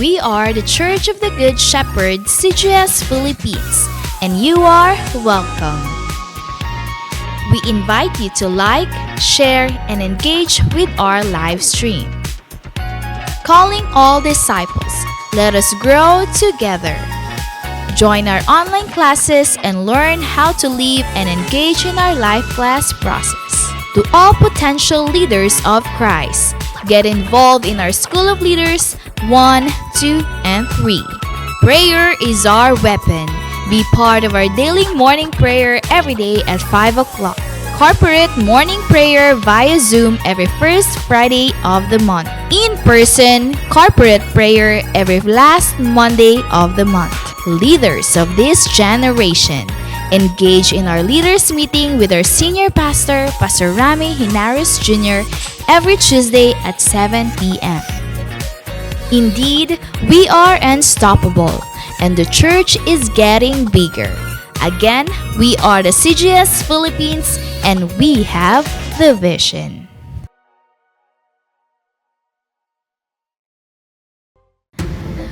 We are the Church of the Good Shepherd, CGS Philippines, and you are welcome. We invite you to like, share, and engage with our live stream. Calling all disciples, let us grow together. Join our online classes and learn how to live and engage in our life class process. To all potential leaders of Christ, get involved in our School of Leaders 1, 2, and 3. Prayer is our weapon. Be part of our daily morning prayer every day at 5 o'clock. Corporate morning prayer via Zoom every first Friday of the month. In-person corporate prayer every last Monday of the month. Leaders of this generation, engage in our leaders meeting with our senior pastor, Pastor Rami Hinares Jr., every Tuesday at 7 p.m. Indeed, we are unstoppable, and the church is getting bigger. Again, we are the CGS Philippines, and we have the vision.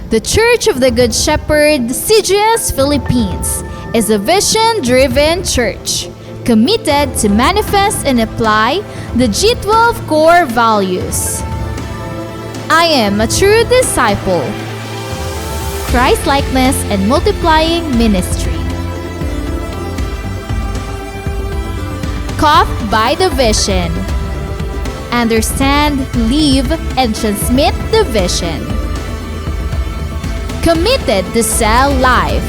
The Church of the Good Shepherd, CGS Philippines, is a vision-driven church committed to manifest and apply the G12 core values. I am a true disciple, Christ-likeness and multiplying ministry. Caught by the vision. Understand, live, and transmit the vision. Committed to sell life.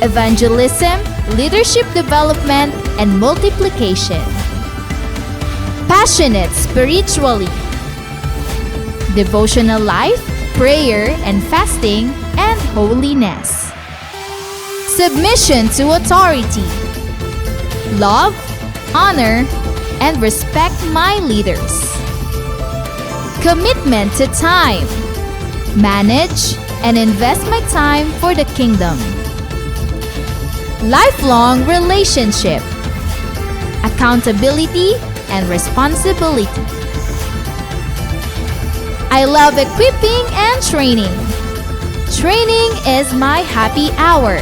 Evangelism, leadership development, and multiplication. Passionate spiritually. Devotional life, prayer and fasting, and holiness. Submission to authority. Love, honor, and respect my leaders. Commitment to time. Manage and invest my time for the kingdom. Lifelong relationship. Accountability and responsibility. I love equipping and training. Training is my happy hour.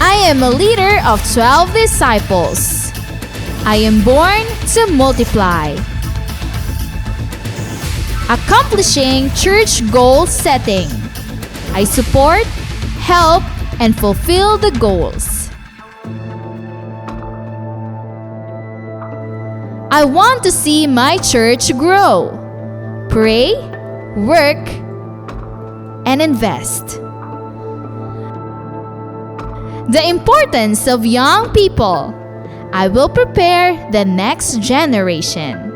I am a leader of 12 disciples. I am born to multiply. Accomplishing church goal setting. I support, help, and fulfill the goals. I want to see my church grow. Pray, work, and invest. The importance of young people. I will prepare the next generation.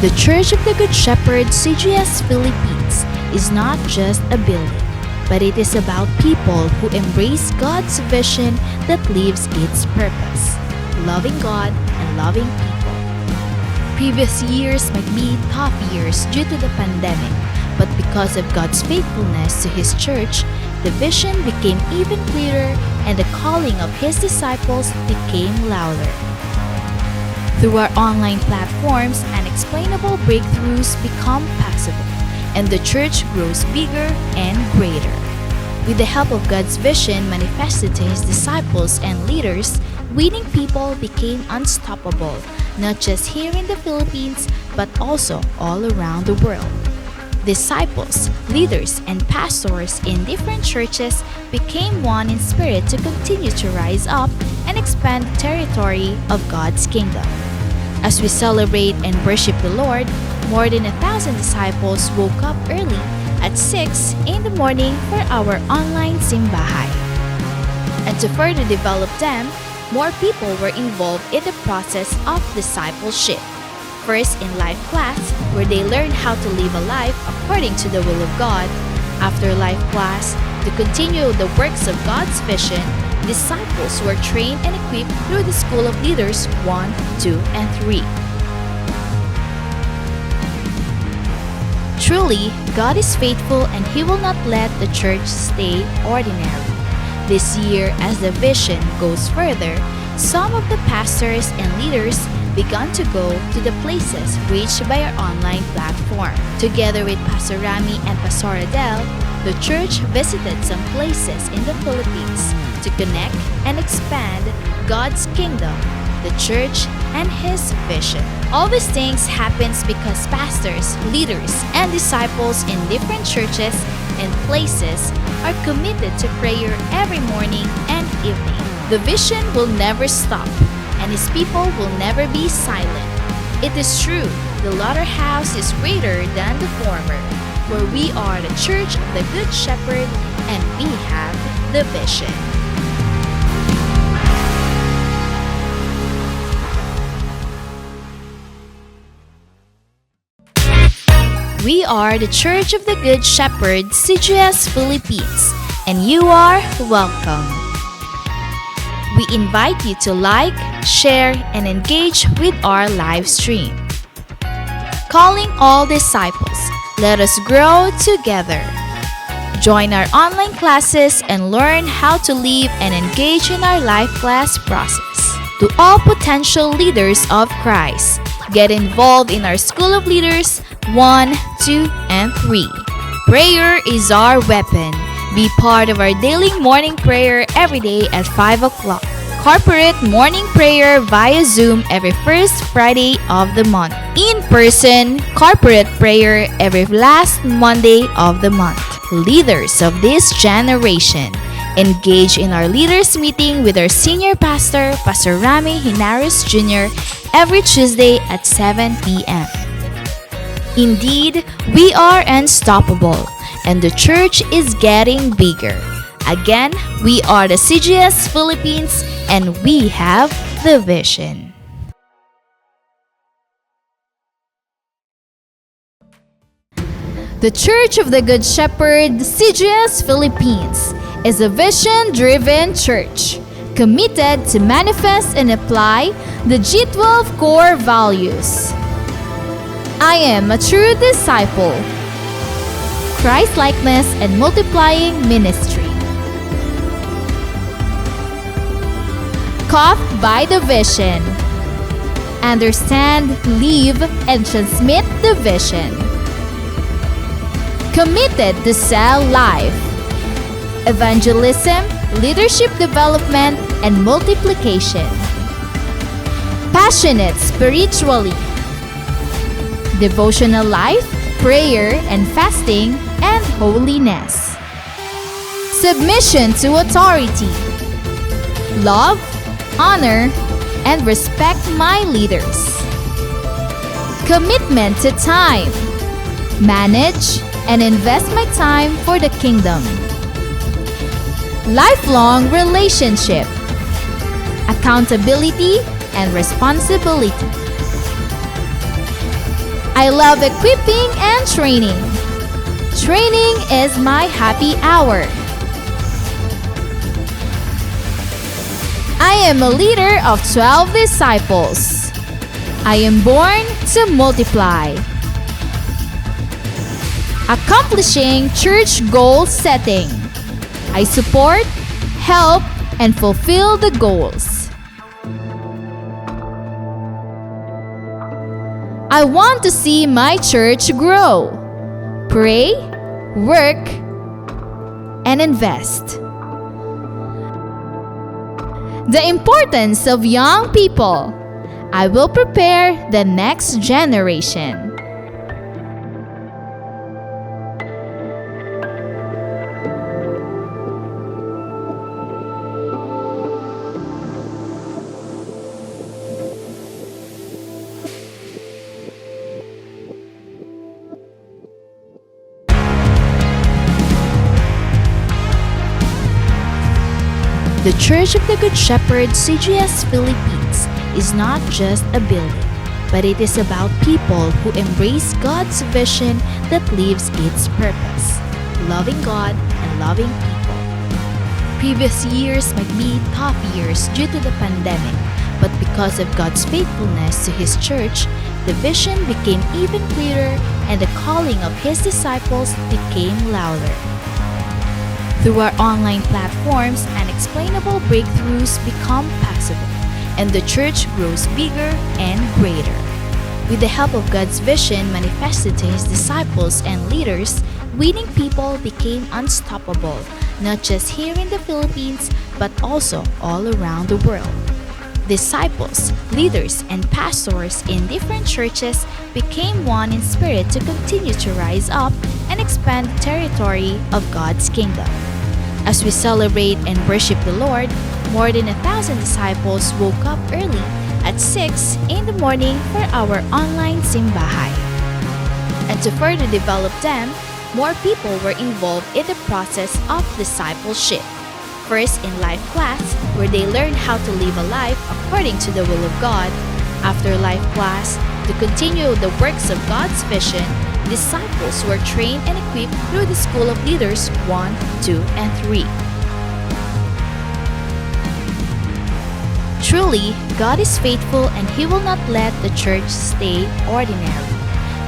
The Church of the Good Shepherd, CGS Philippines, is not just a building, but it is about people who embrace God's vision that lives its purpose, loving God and loving people. Previous years might be tough years due to the pandemic, but because of God's faithfulness to His church, the vision became even clearer and the calling of His disciples became louder. Through our online platforms, unexplainable breakthroughs become possible, and the church grows bigger and greater. With the help of God's vision manifested to His disciples and leaders, winning people became unstoppable, not just here in the Philippines, but also all around the world. Disciples, leaders, and pastors in different churches became one in spirit to continue to rise up and expand the territory of God's kingdom. As we celebrate and worship the Lord, more than 1,000 disciples woke up early at 6 in the morning for our online simbahay. And to further develop them, more people were involved in the process of discipleship. First in life class, where they learned how to live a life according to the will of God. After life class, To continue the works of God's vision, disciples were trained and equipped through the School of Leaders 1, 2, and 3. Truly, God is faithful and He will not let the church stay ordinary. This year, as the vision goes further, some of the pastors and leaders began to go to the places reached by our online platform. Together with Pastor Rami and Pastor Adele, the church visited some places in the Philippines to connect and expand God's kingdom, the church, and His vision. All these things happens because pastors, leaders, and disciples in different churches and places are committed to prayer every morning and evening. The vision will never stop, and His people will never be silent. It is true, the latter house is greater than the former, for we are the church of the Good Shepherd, and we have the vision. We are the Church of the Good Shepherd, CGS Philippines, and you are welcome. We invite you to like, share, and engage with our live stream. Calling all disciples, let us grow together. Join our online classes and learn how to live and engage in our life class process. To all potential leaders of Christ, get involved in our School of Leaders 1, 2, and 3. Prayer is our weapon. Be part of our daily morning prayer every day at 5 o'clock. Corporate morning prayer via Zoom every first Friday of the month. In-person corporate prayer every last Monday of the month. Leaders of this generation, engage in our leaders meeting with our senior pastor, Pastor Rami Hinares Jr., every Tuesday at 7 p.m. Indeed, we are unstoppable, and the church is getting bigger. Again, we are the CGS Philippines, and we have the vision. The Church of the Good Shepherd, CGS Philippines, is a vision-driven church committed to manifest and apply the G12 core values. I am a true disciple. Christ-likeness and multiplying ministry. Caught by the vision. Understand, live, and transmit the vision. Committed to sell life. Evangelism, leadership development, and multiplication. Passionate spiritually. Devotional life, prayer and fasting, and holiness. Submission to authority. Love, honor, and respect my leaders. Commitment to time. Manage and invest my time for the kingdom. Lifelong relationship. Accountability and responsibility. I love equipping and training. Training is my happy hour. I am a leader of 12 disciples. I am born to multiply. Accomplishing church goal setting. I support, help, and fulfill the goals. I want to see my church grow. Pray, work, and invest. The importance of young people. I will prepare the next generation. The Church of the Good Shepherd, CGS Philippines, is not just a building, but it is about people who embrace God's vision that lives its purpose, loving God and loving people. Previous years might be tough years due to the pandemic, but because of God's faithfulness to His church, the vision became even clearer and the calling of His disciples became louder. Through our online platforms, unexplainable breakthroughs become possible, and the church grows bigger and greater. With the help of God's vision manifested to His disciples and leaders, winning people became unstoppable, not just here in the Philippines, but also all around the world. Disciples, leaders, and pastors in different churches became one in spirit to continue to rise up and expand the territory of God's kingdom. As we celebrate and worship the Lord, more than 1,000 disciples woke up early at 6 in the morning for our online simbahay. And to further develop them, more people were involved in the process of discipleship. First in life class, where they learned how to live a life according to the will of God. After life class, to continue the works of God's vision, disciples were trained and equipped through the School of Leaders 1, 2, and 3. Truly, God is faithful and He will not let the church stay ordinary.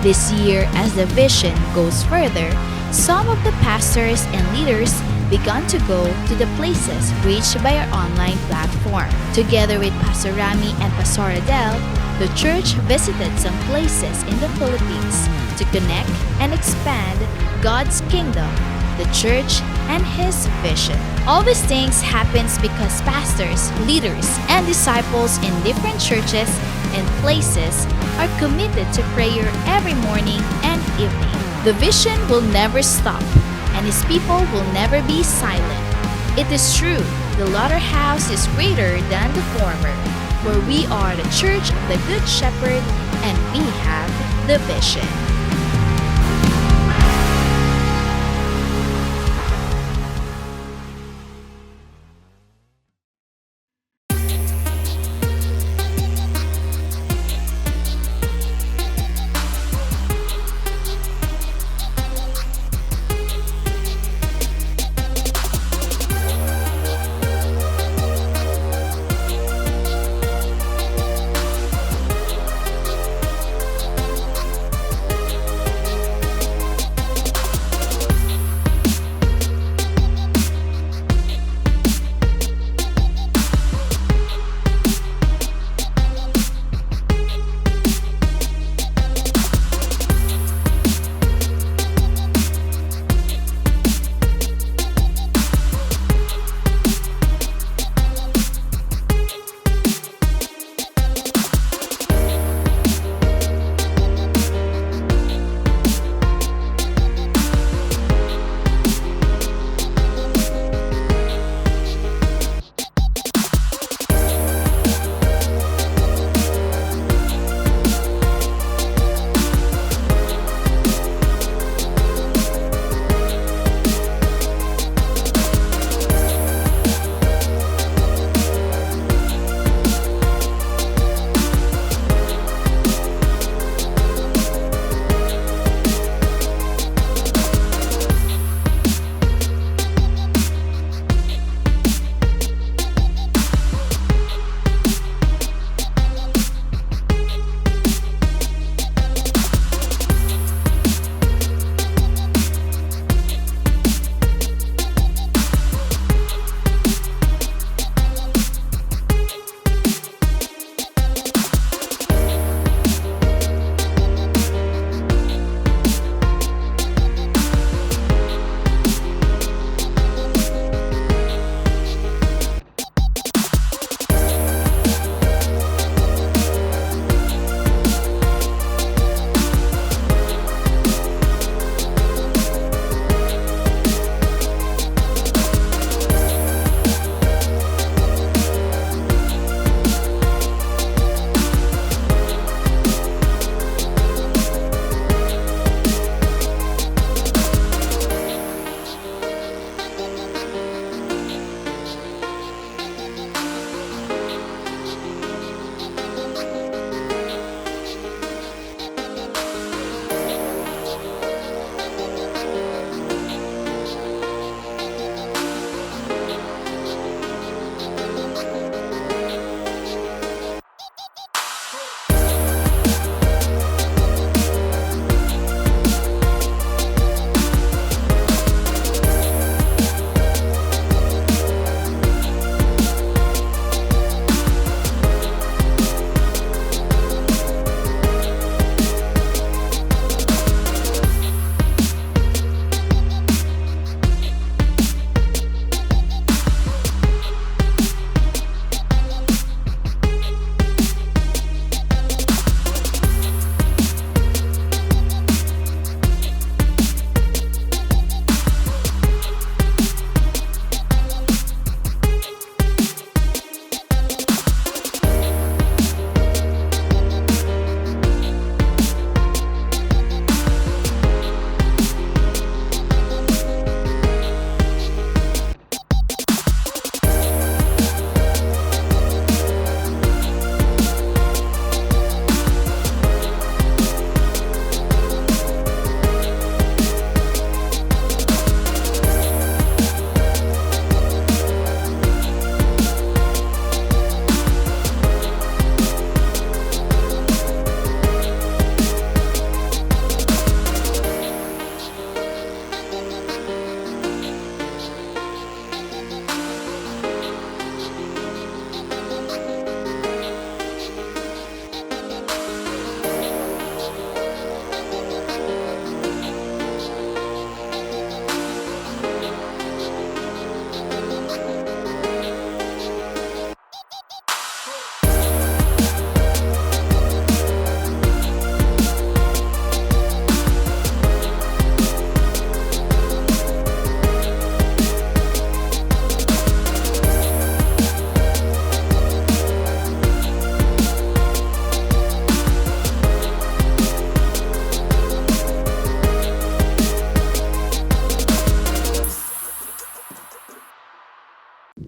This year, as the vision goes further, some of the pastors and leaders began to go to the places reached by our online platform. Together with Pastor Rami and Pastor Adele, the church visited some places in the Philippines to connect and expand God's kingdom, the church, and His vision. All these things happens because pastors, leaders, and disciples in different churches and places are committed to prayer every morning and evening. The vision will never stop, and His people will never be silent. It is true, the latter house is greater than the former, where we are the church of the Good Shepherd and we have the vision.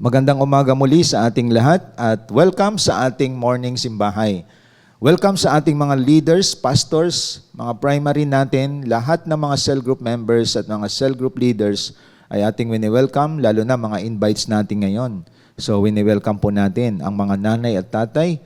Magandang umaga muli sa ating lahat at welcome sa ating morning simbahay. Welcome sa ating mga leaders, pastors, mga primary natin, lahat ng mga cell group members at mga cell group leaders ay ating wini-welcome, lalo na mga invites natin ngayon. So wini-welcome po natin ang mga nanay at tatay,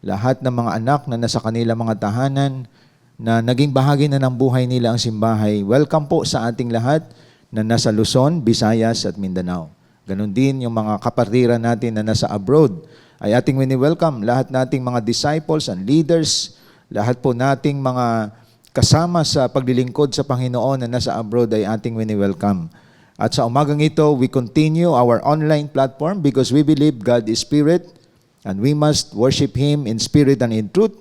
lahat ng mga anak na nasa kanilang mga tahanan, na naging bahagi na ng buhay nila ang simbahay. Welcome po sa ating lahat na nasa Luzon, Visayas at Mindanao. Ganon din yung mga kapatiran natin na nasa abroad ay ating wini-welcome. Lahat nating mga disciples and leaders, lahat po nating mga kasama sa paglilingkod sa Panginoon na nasa abroad ay ating wini-welcome. At sa umagang ito, we continue our online platform because we believe God is Spirit and we must worship Him in spirit and in truth.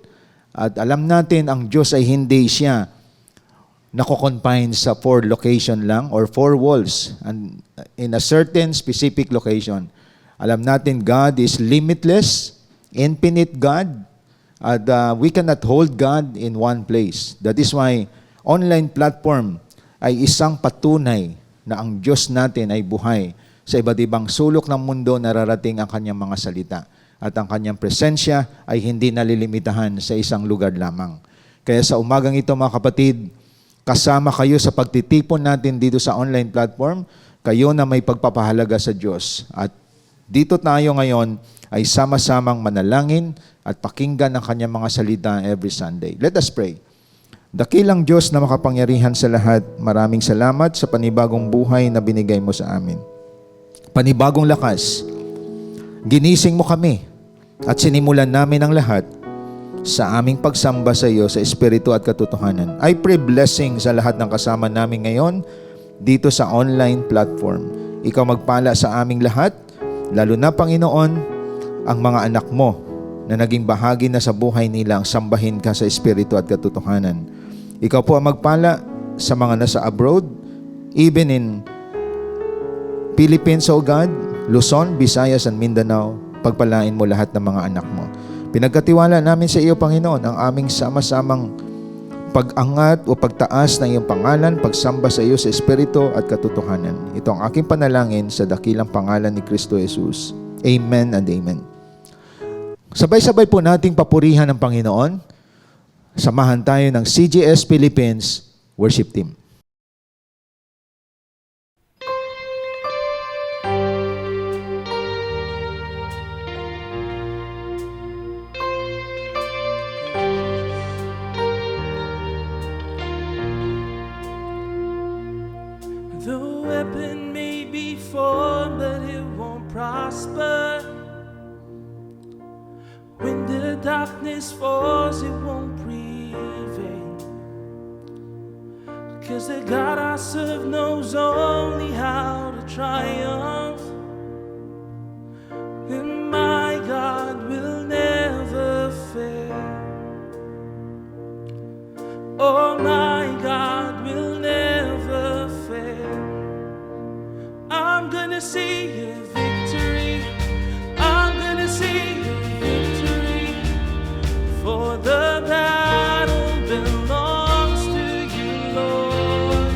At alam natin ang Diyos ay hindi siya nako-confine sa 4 location lang or 4 walls and in a certain specific location. Alam natin God is limitless, infinite God, and we cannot hold God in one place. That is why online platform ay isang patunay na ang Diyos natin ay buhay. Sa iba't ibang sulok ng mundo nararating ang kanyang mga salita at ang kanyang presensya ay hindi nalilimitahan sa isang lugar lamang. Kaya sa umagang ito mga kapatid, kasama kayo sa pagtitipon natin dito sa online platform, kayo na may pagpapahalaga sa Diyos. At dito tayo ngayon ay sama-samang manalangin at pakinggan ang kanyang mga salita every Sunday. Let us pray. Dakilang Diyos na makapangyarihan sa lahat, maraming salamat sa panibagong buhay na binigay mo sa amin. Panibagong lakas, ginising mo kami at sinimulan namin ang lahat sa aming pagsamba sa iyo sa Espiritu at katotohanan. I pray blessing sa lahat ng kasama namin ngayon dito sa online platform. Ikaw magpala sa aming lahat, lalo na Panginoon, ang mga anak mo na naging bahagi na sa buhay nila ang sambahin ka sa Espiritu at katotohanan. Ikaw po ang magpala sa mga nasa abroad, even in Philippines, O God, Luzon, Visayas, and Mindanao. Pagpalain mo lahat ng mga anak mo. Pinagkatiwala namin sa iyo, Panginoon, ang aming sama-samang pag-angat o pagtaas ng iyong pangalan, pagsamba sa iyo sa Espiritu at katotohanan. Ito ang aking panalangin sa dakilang pangalan ni Kristo Jesus. Amen and amen. Sabay-sabay po nating papurihan ng Panginoon. Samahan tayo ng CGS Philippines Worship Team. The weapon may be formed, but it won't prosper. When the darkness falls, it won't prevail. Because the God I serve knows only how to triumph. And my God will never fail. Oh, my God will never fail. I'm gonna see your victory. I'm gonna see your victory. For the battle belongs to you, Lord.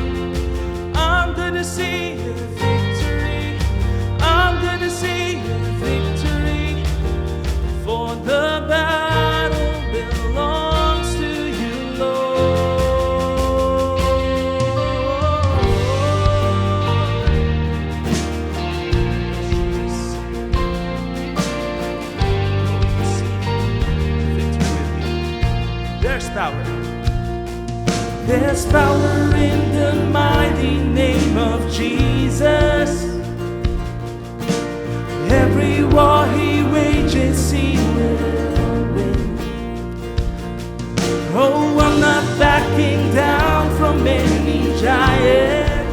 I'm gonna see your victory. I'm gonna see your victory. For the battle belongs to you, Lord. Power. There's power in the mighty name of Jesus. Every war he wages, he will win. Oh, I'm not backing down from any giant,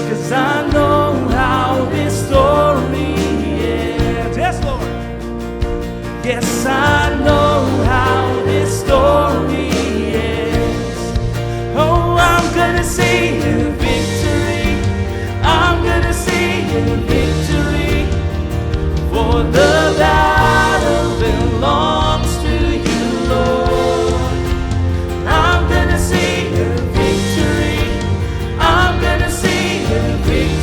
'cause I know how this story ends. Yes, Lord. Yes, I know how this story ends. Oh, I'm gonna see your victory. I'm gonna see your victory. For the battle belongs to you, Lord. I'm gonna see your victory. I'm gonna see your victory.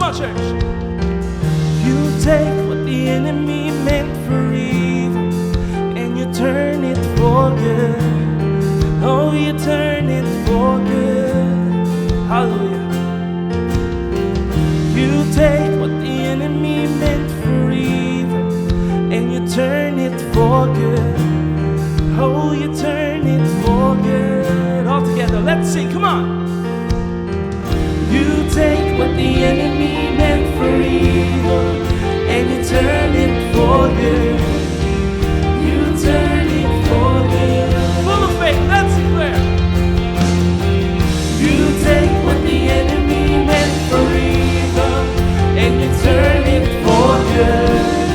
on, church. You take what the enemy meant for evil and you turn it for good. Oh, you turn it for good. Hallelujah. You take what the enemy meant for evil and you turn it for good. Oh, you turn it for good. All together, let's sing, come on. You take what the enemy meant for evil and you turn it for good. You turn it for good. Full of faith, let's declare. You take what the enemy meant for evil and you turn it for good.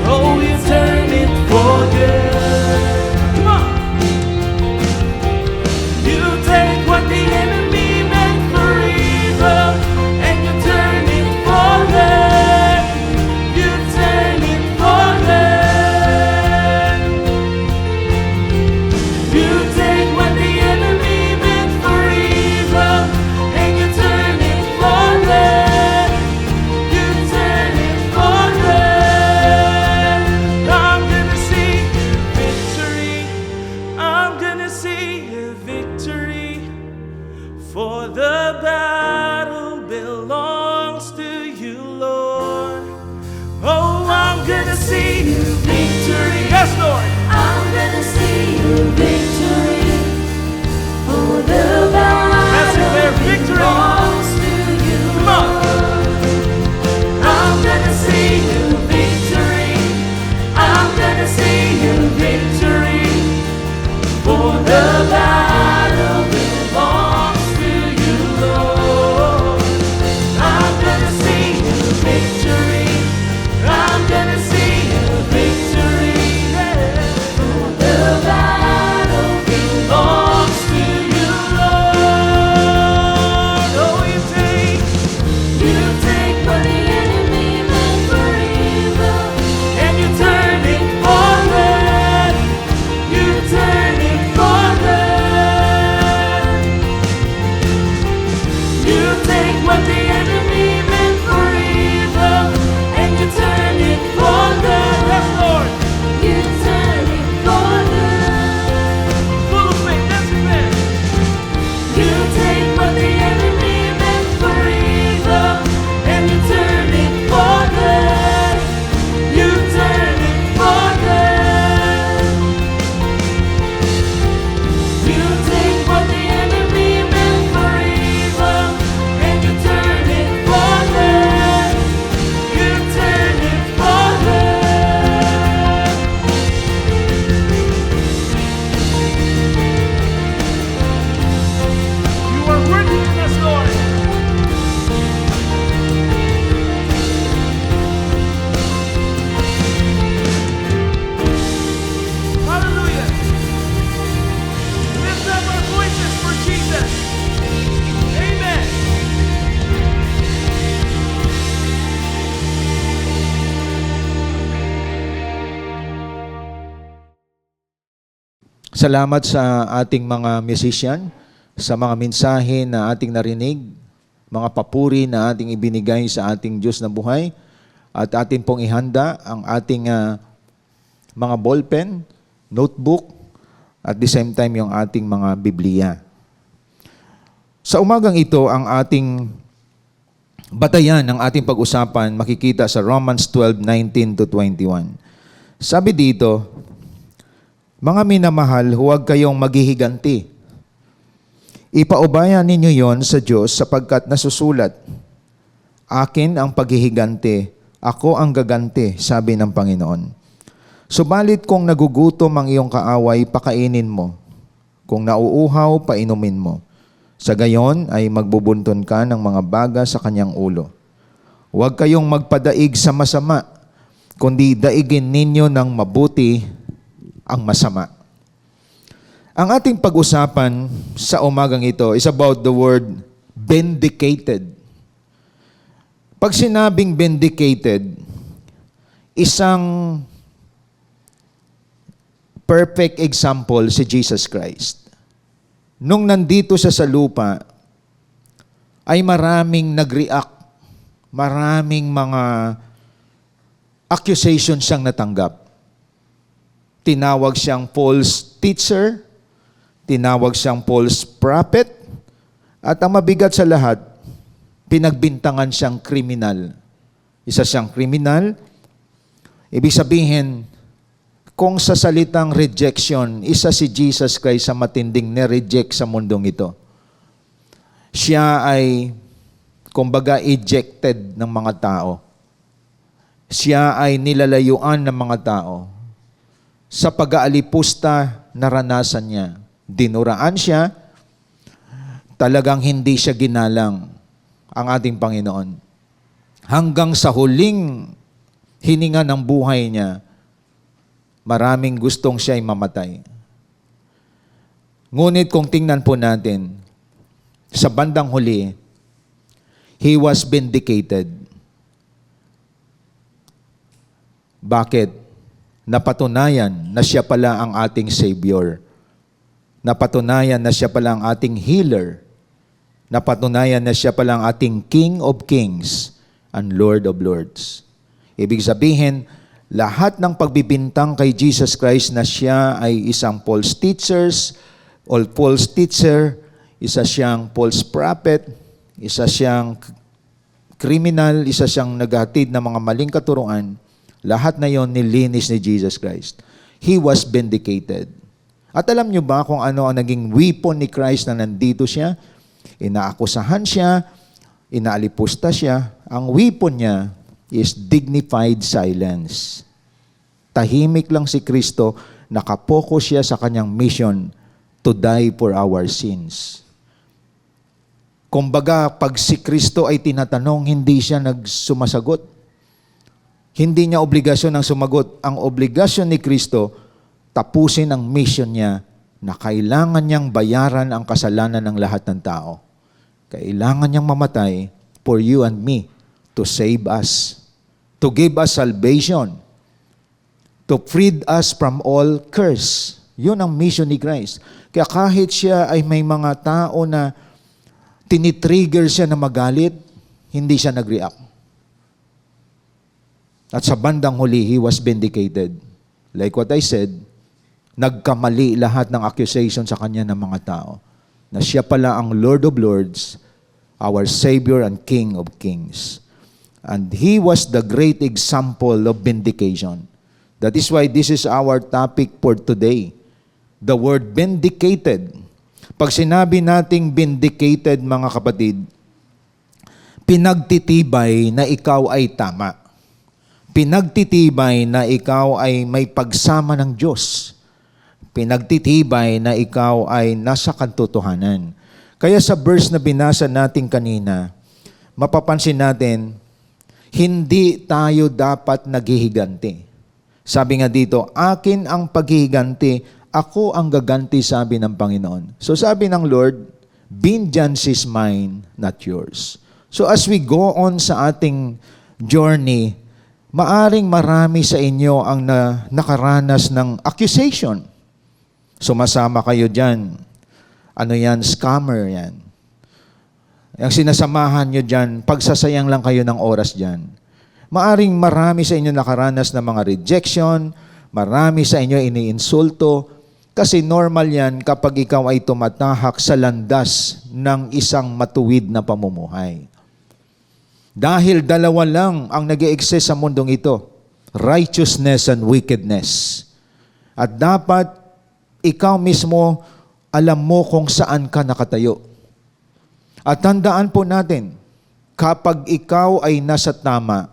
Oh, you turn it for good. Come on. You take what the enemy meant for evil and you turn it for good. You turn it for good. You take what the enemy meant for evil and you turn it for good. You turn it for good. I'm gonna see victory. I'm gonna see victory. For the battle belongs to you, Lord. Oh, I'm gonna see victory. Yes, Lord. I'm gonna see victory. For the Let's declare battle victory. belongs to you. Come on. I'm gonna see victory. I'm gonna see victory. For the battle belongs to you, Lord. I'm gonna see victory. I'm gonna see victory. For the battle belongs to you, Lord. Oh, you take What the enemy meant for evil, and you turn it for good. you turn it for good. You take what the enemy meant for evil, and you turn it for good. Yes, Lord. You turn it for good. Full of faith, let's declare. You take what the enemy meant for evil, and you turn it for good. You turn it for good. You take what the enemy meant for evil, and you turn it for good. You turn it for good. You are working in us, Lord. Hallelujah. Lift up our voices for Jesus. Amen. Salamat sa ating mga musician, sa mga mensahe na ating narinig, mga papuri na ating ibinigay sa ating Diyos na buhay, at ating pong ihanda ang ating mga ballpen, notebook, at the same time yung ating mga Biblia. Sa umagang ito, ang ating batayan, ang ating pag-usapan, makikita sa Romans 12:19-21. Sabi dito, mga minamahal, huwag kayong maghihiganti. Ipaubayan ninyo yon sa Diyos sapagkat nasusulat, akin ang paghihiganti, ako ang gaganti, sabi ng Panginoon. Subalit kung nagugutom ang iyong kaaway, pakainin mo. Kung nauuhaw, painumin mo. Sa gayon ay magbubunton ka ng mga baga sa kanyang ulo. Huwag kayong magpadaig sa masama, kundi daigin ninyo ng mabuti ang masama. Ang ating pag-usapan sa umagang ito is about the word vindicated. Pag sinabing vindicated, isang perfect example si Jesus Christ. Nung nandito siya sa lupa, ay maraming nag-react maraming mga accusations siyang natanggap. Tinawag siyang false teacher, tinawag siyang false prophet, at ang mabigat sa lahat, pinagbintangan siyang kriminal. Isa siyang kriminal. Ibig sabihin, kung sa salitang rejection, isa si Jesus Christ sa matinding nireject sa mundong ito. Siya ay, kumbaga, ejected ng mga tao. Siya ay nilalayuan ng mga tao. Sa pag-aalipusta, naranasan niya. Dinuraan siya, talagang hindi siya ginalang ang ating Panginoon. Hanggang sa huling hininga ng buhay niya, maraming gustong siya ay mamatay. Ngunit kung tingnan po natin, sa bandang huli, he was vindicated. Bakit? Napatunayan na siya pala ang ating Savior. Napatunayan na siya pala ang ating healer. Napatunayan na siya pala ang ating King of Kings and Lord of Lords. Ibig sabihin, lahat ng pagbibintang kay Jesus Christ na siya ay isang false teachers, or false teacher, isa siyang false prophet, isa siyang criminal, isa siyang naghatid ng mga maling katuruan, lahat na yon nilinis ni Jesus Christ. He was vindicated. At alam niyo ba kung ano ang naging weapon ni Christ na nandito siya? Inaakusahan siya, inaalipusta siya. Ang weapon niya is dignified silence. Tahimik lang si Kristo, nakapokus siya sa kanyang mission to die for our sins. Kumbaga, pag si Kristo ay tinatanong, hindi siya nagsumasagot. Hindi niya obligasyon ang sumagot. Ang obligasyon ni Kristo, tapusin ang mission niya na kailangan niyang bayaran ang kasalanan ng lahat ng tao. Kailangan niyang mamatay for you and me to save us, to give us salvation, to free us from all curse. Yun ang mission ni Christ. Kaya kahit siya ay may mga tao na tinitrigger siya na magalit, hindi siya nag-react. At sa bandang huli, he was vindicated. Like what I said, nagkamali lahat ng accusation sa kanya ng mga tao na siya pala ang Lord of Lords, our Savior and King of Kings. And he was the great example of vindication. That is why this is our topic for today. The word vindicated. Pag sinabi nating vindicated, mga kapatid, pinagtitibay na ikaw ay tama. Pinagtitibay na ikaw ay may pagsama ng Diyos. Pinagtitibay na ikaw ay nasa katotohanan. Kaya sa verse na binasa natin kanina, mapapansin natin, hindi tayo dapat naghihiganti. Sabi nga dito, akin ang paghihiganti, ako ang gaganti, sabi ng Panginoon. So sabi ng Lord, vengeance is mine, not yours. So as we go on sa ating journey, maaring marami sa inyo ang nakaranas ng accusation. Sumasama kayo dyan. Ano yan? Scammer yan. Ang sinasamahan nyo dyan, pagsasayang lang kayo ng oras dyan. Maaring marami sa inyo nakaranas ng mga rejection, marami sa inyo iniinsulto, kasi normal yan kapag ikaw ay tumatahak sa landas ng isang matuwid na pamumuhay. Dahil dalawa lang ang nag-i-exist sa mundong ito, righteousness and wickedness. At dapat ikaw mismo, alam mo kung saan ka nakatayo. At tandaan po natin, kapag ikaw ay nasa tama,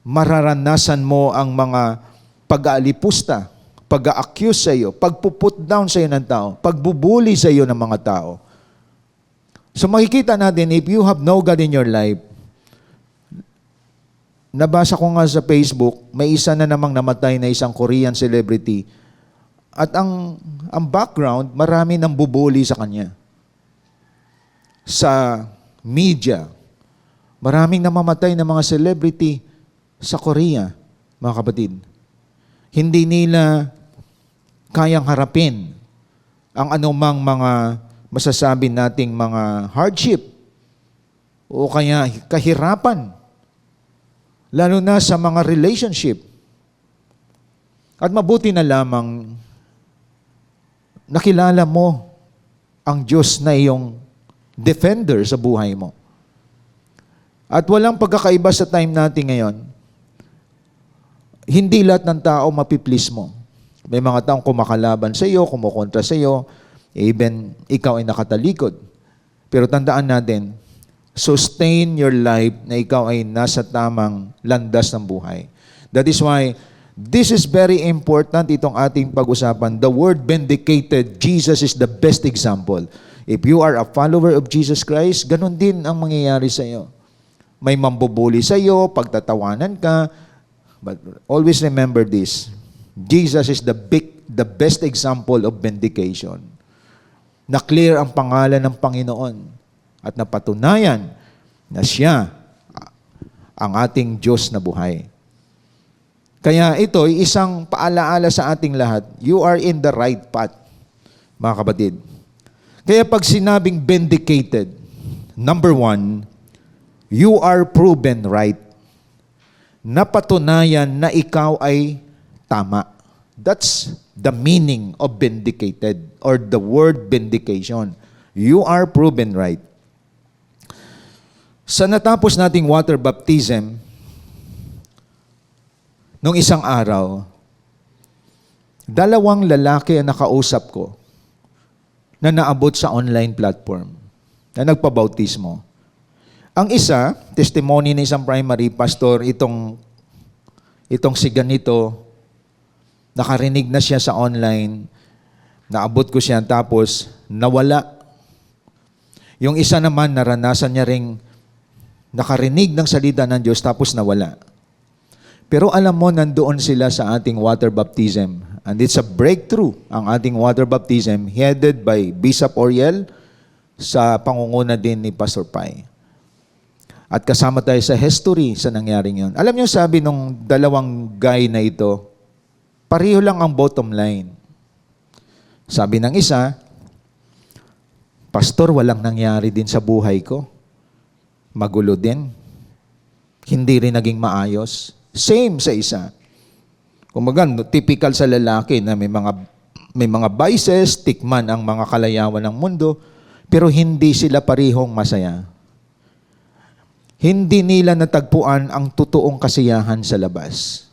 mararanasan mo ang mga pag-aalipusta, pag-a-accuse sa iyo, pag-put down sa iyo ng tao, pagbubuli sa iyo ng mga tao. So makikita natin, if you have no God in your life, nabasa ko nga sa Facebook, may isa na namang namatay na isang Korean celebrity. At ang background, marami nang bubuli sa kanya. Sa media, maraming namamatay na mga celebrity sa Korea, mga kapatid. Hindi nila kayang harapin ang anumang mga masasabi nating mga hardship o kaya kahirapan, lalo na sa mga relationship. At mabuti na lamang nakilala mo ang Diyos na iyong defender sa buhay mo. At walang pagkakaiba sa time natin ngayon. Hindi lahat ng tao mapiplease mo. May mga taong kumakalaban sa iyo, kumukontra sa iyo, even ikaw ay nakatalikod. Pero tandaan natin, sustain your life na ikaw ay nasa tamang landas ng buhay. That is why, this is very important itong ating pag-usapan. The word vindicated, Jesus is the best example. If you are a follower of Jesus Christ, ganun din ang mangyayari sa iyo. May mambubuli sa iyo, pagtatawanan ka, but always remember this. Jesus is the best example of vindication. Na-clear ang pangalan ng Panginoon at napatunayan na siya ang ating Diyos na buhay. Kaya ito ay isang paalaala sa ating lahat. You are in the right path, mga kapatid. Kaya pag sinabing vindicated, number 1, you are proven right. Napatunayan na ikaw ay tama. That's the meaning of vindicated or the word vindication. You are proven right. Sa natapos nating water baptism, nung isang araw, 2 lalaki ang nakausap ko na naabot sa online platform na nagpabautismo. Ang isa, testimony ng isang primary pastor, itong si ganito, nakarinig na siya sa online, naabot ko siya, tapos nawala. Yung isa naman, naranasan niya ring nakarinig ng salita ng Diyos, tapos nawala. Pero alam mo, nandoon sila sa ating water baptism. And it's a breakthrough, ang ating water baptism, headed by Bishop Oriel, sa pangunguna din ni Pastor Pai. At kasama tayo sa history sa nangyaring yun. Alam niyo, sabi nung 2 guy na ito, pareho lang ang bottom line. Sabi ng isa, Pastor, walang nangyari din sa buhay ko. Magulo din. Hindi rin naging maayos. Same sa isa. Kumbaga, typical sa lalaki na may mga vices, tikman ang mga kalayawan ng mundo, pero hindi sila parehong masaya. Hindi nila natagpuan ang totoong kasiyahan sa labas.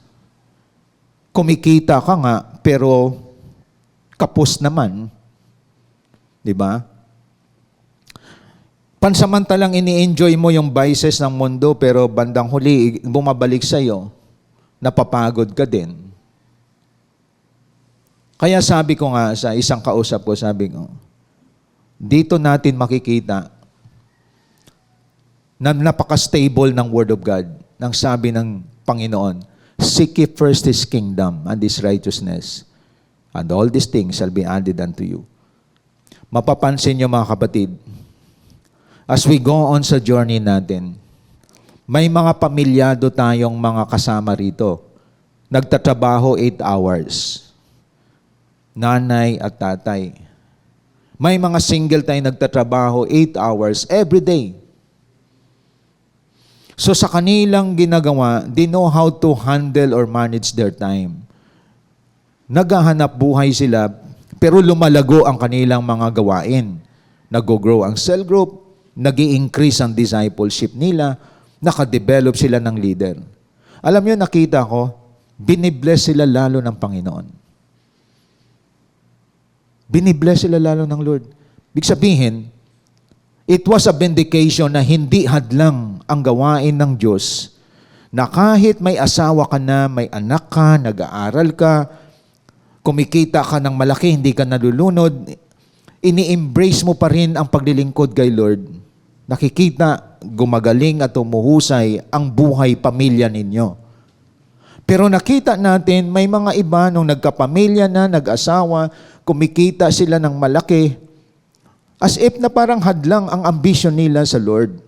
Kumikita ka nga, pero kapos naman. Di ba? Pansamantalang ini-enjoy mo yung vices ng mundo, pero bandang huli, bumabalik sa'yo, napapagod ka din. Kaya sabi ko nga sa isang kausap ko, sabi ko, dito natin makikita na napaka-stable ng Word of God, nang sabi ng Panginoon, seek ye first His kingdom and His righteousness, and all these things shall be added unto you. Mapapansin niyo mga kapatid, as we go on sa journey natin, may mga pamilyado tayong mga kasama rito. Nagtatrabaho 8 hours. Nanay at tatay. May mga single tayong nagtatrabaho 8 hours every day. So sa kanilang ginagawa, they know how to handle or manage their time. Naghahanap buhay sila, pero lumalago ang kanilang mga gawain. Nag-grow ang cell group, nag-i-increase ang discipleship nila, nakadevelop sila ng leader. Alam niyo, nakita ko, binibless sila lalo ng Panginoon. Binibless sila lalo ng Lord. Ibig sabihin, it was a vindication na hindi hadlang ang gawain ng Diyos, na kahit may asawa ka na, may anak ka, nag-aaral ka, kumikita ka ng malaki, hindi ka nalulunod, ini-embrace mo pa rin ang paglilingkod kay Lord. Nakikita, gumagaling at umuhusay ang buhay pamilya ninyo. Pero nakita natin, may mga iba nung nagkapamilya na, nag-asawa, kumikita sila ng malaki, as if na parang hadlang ang ambisyon nila sa Lord.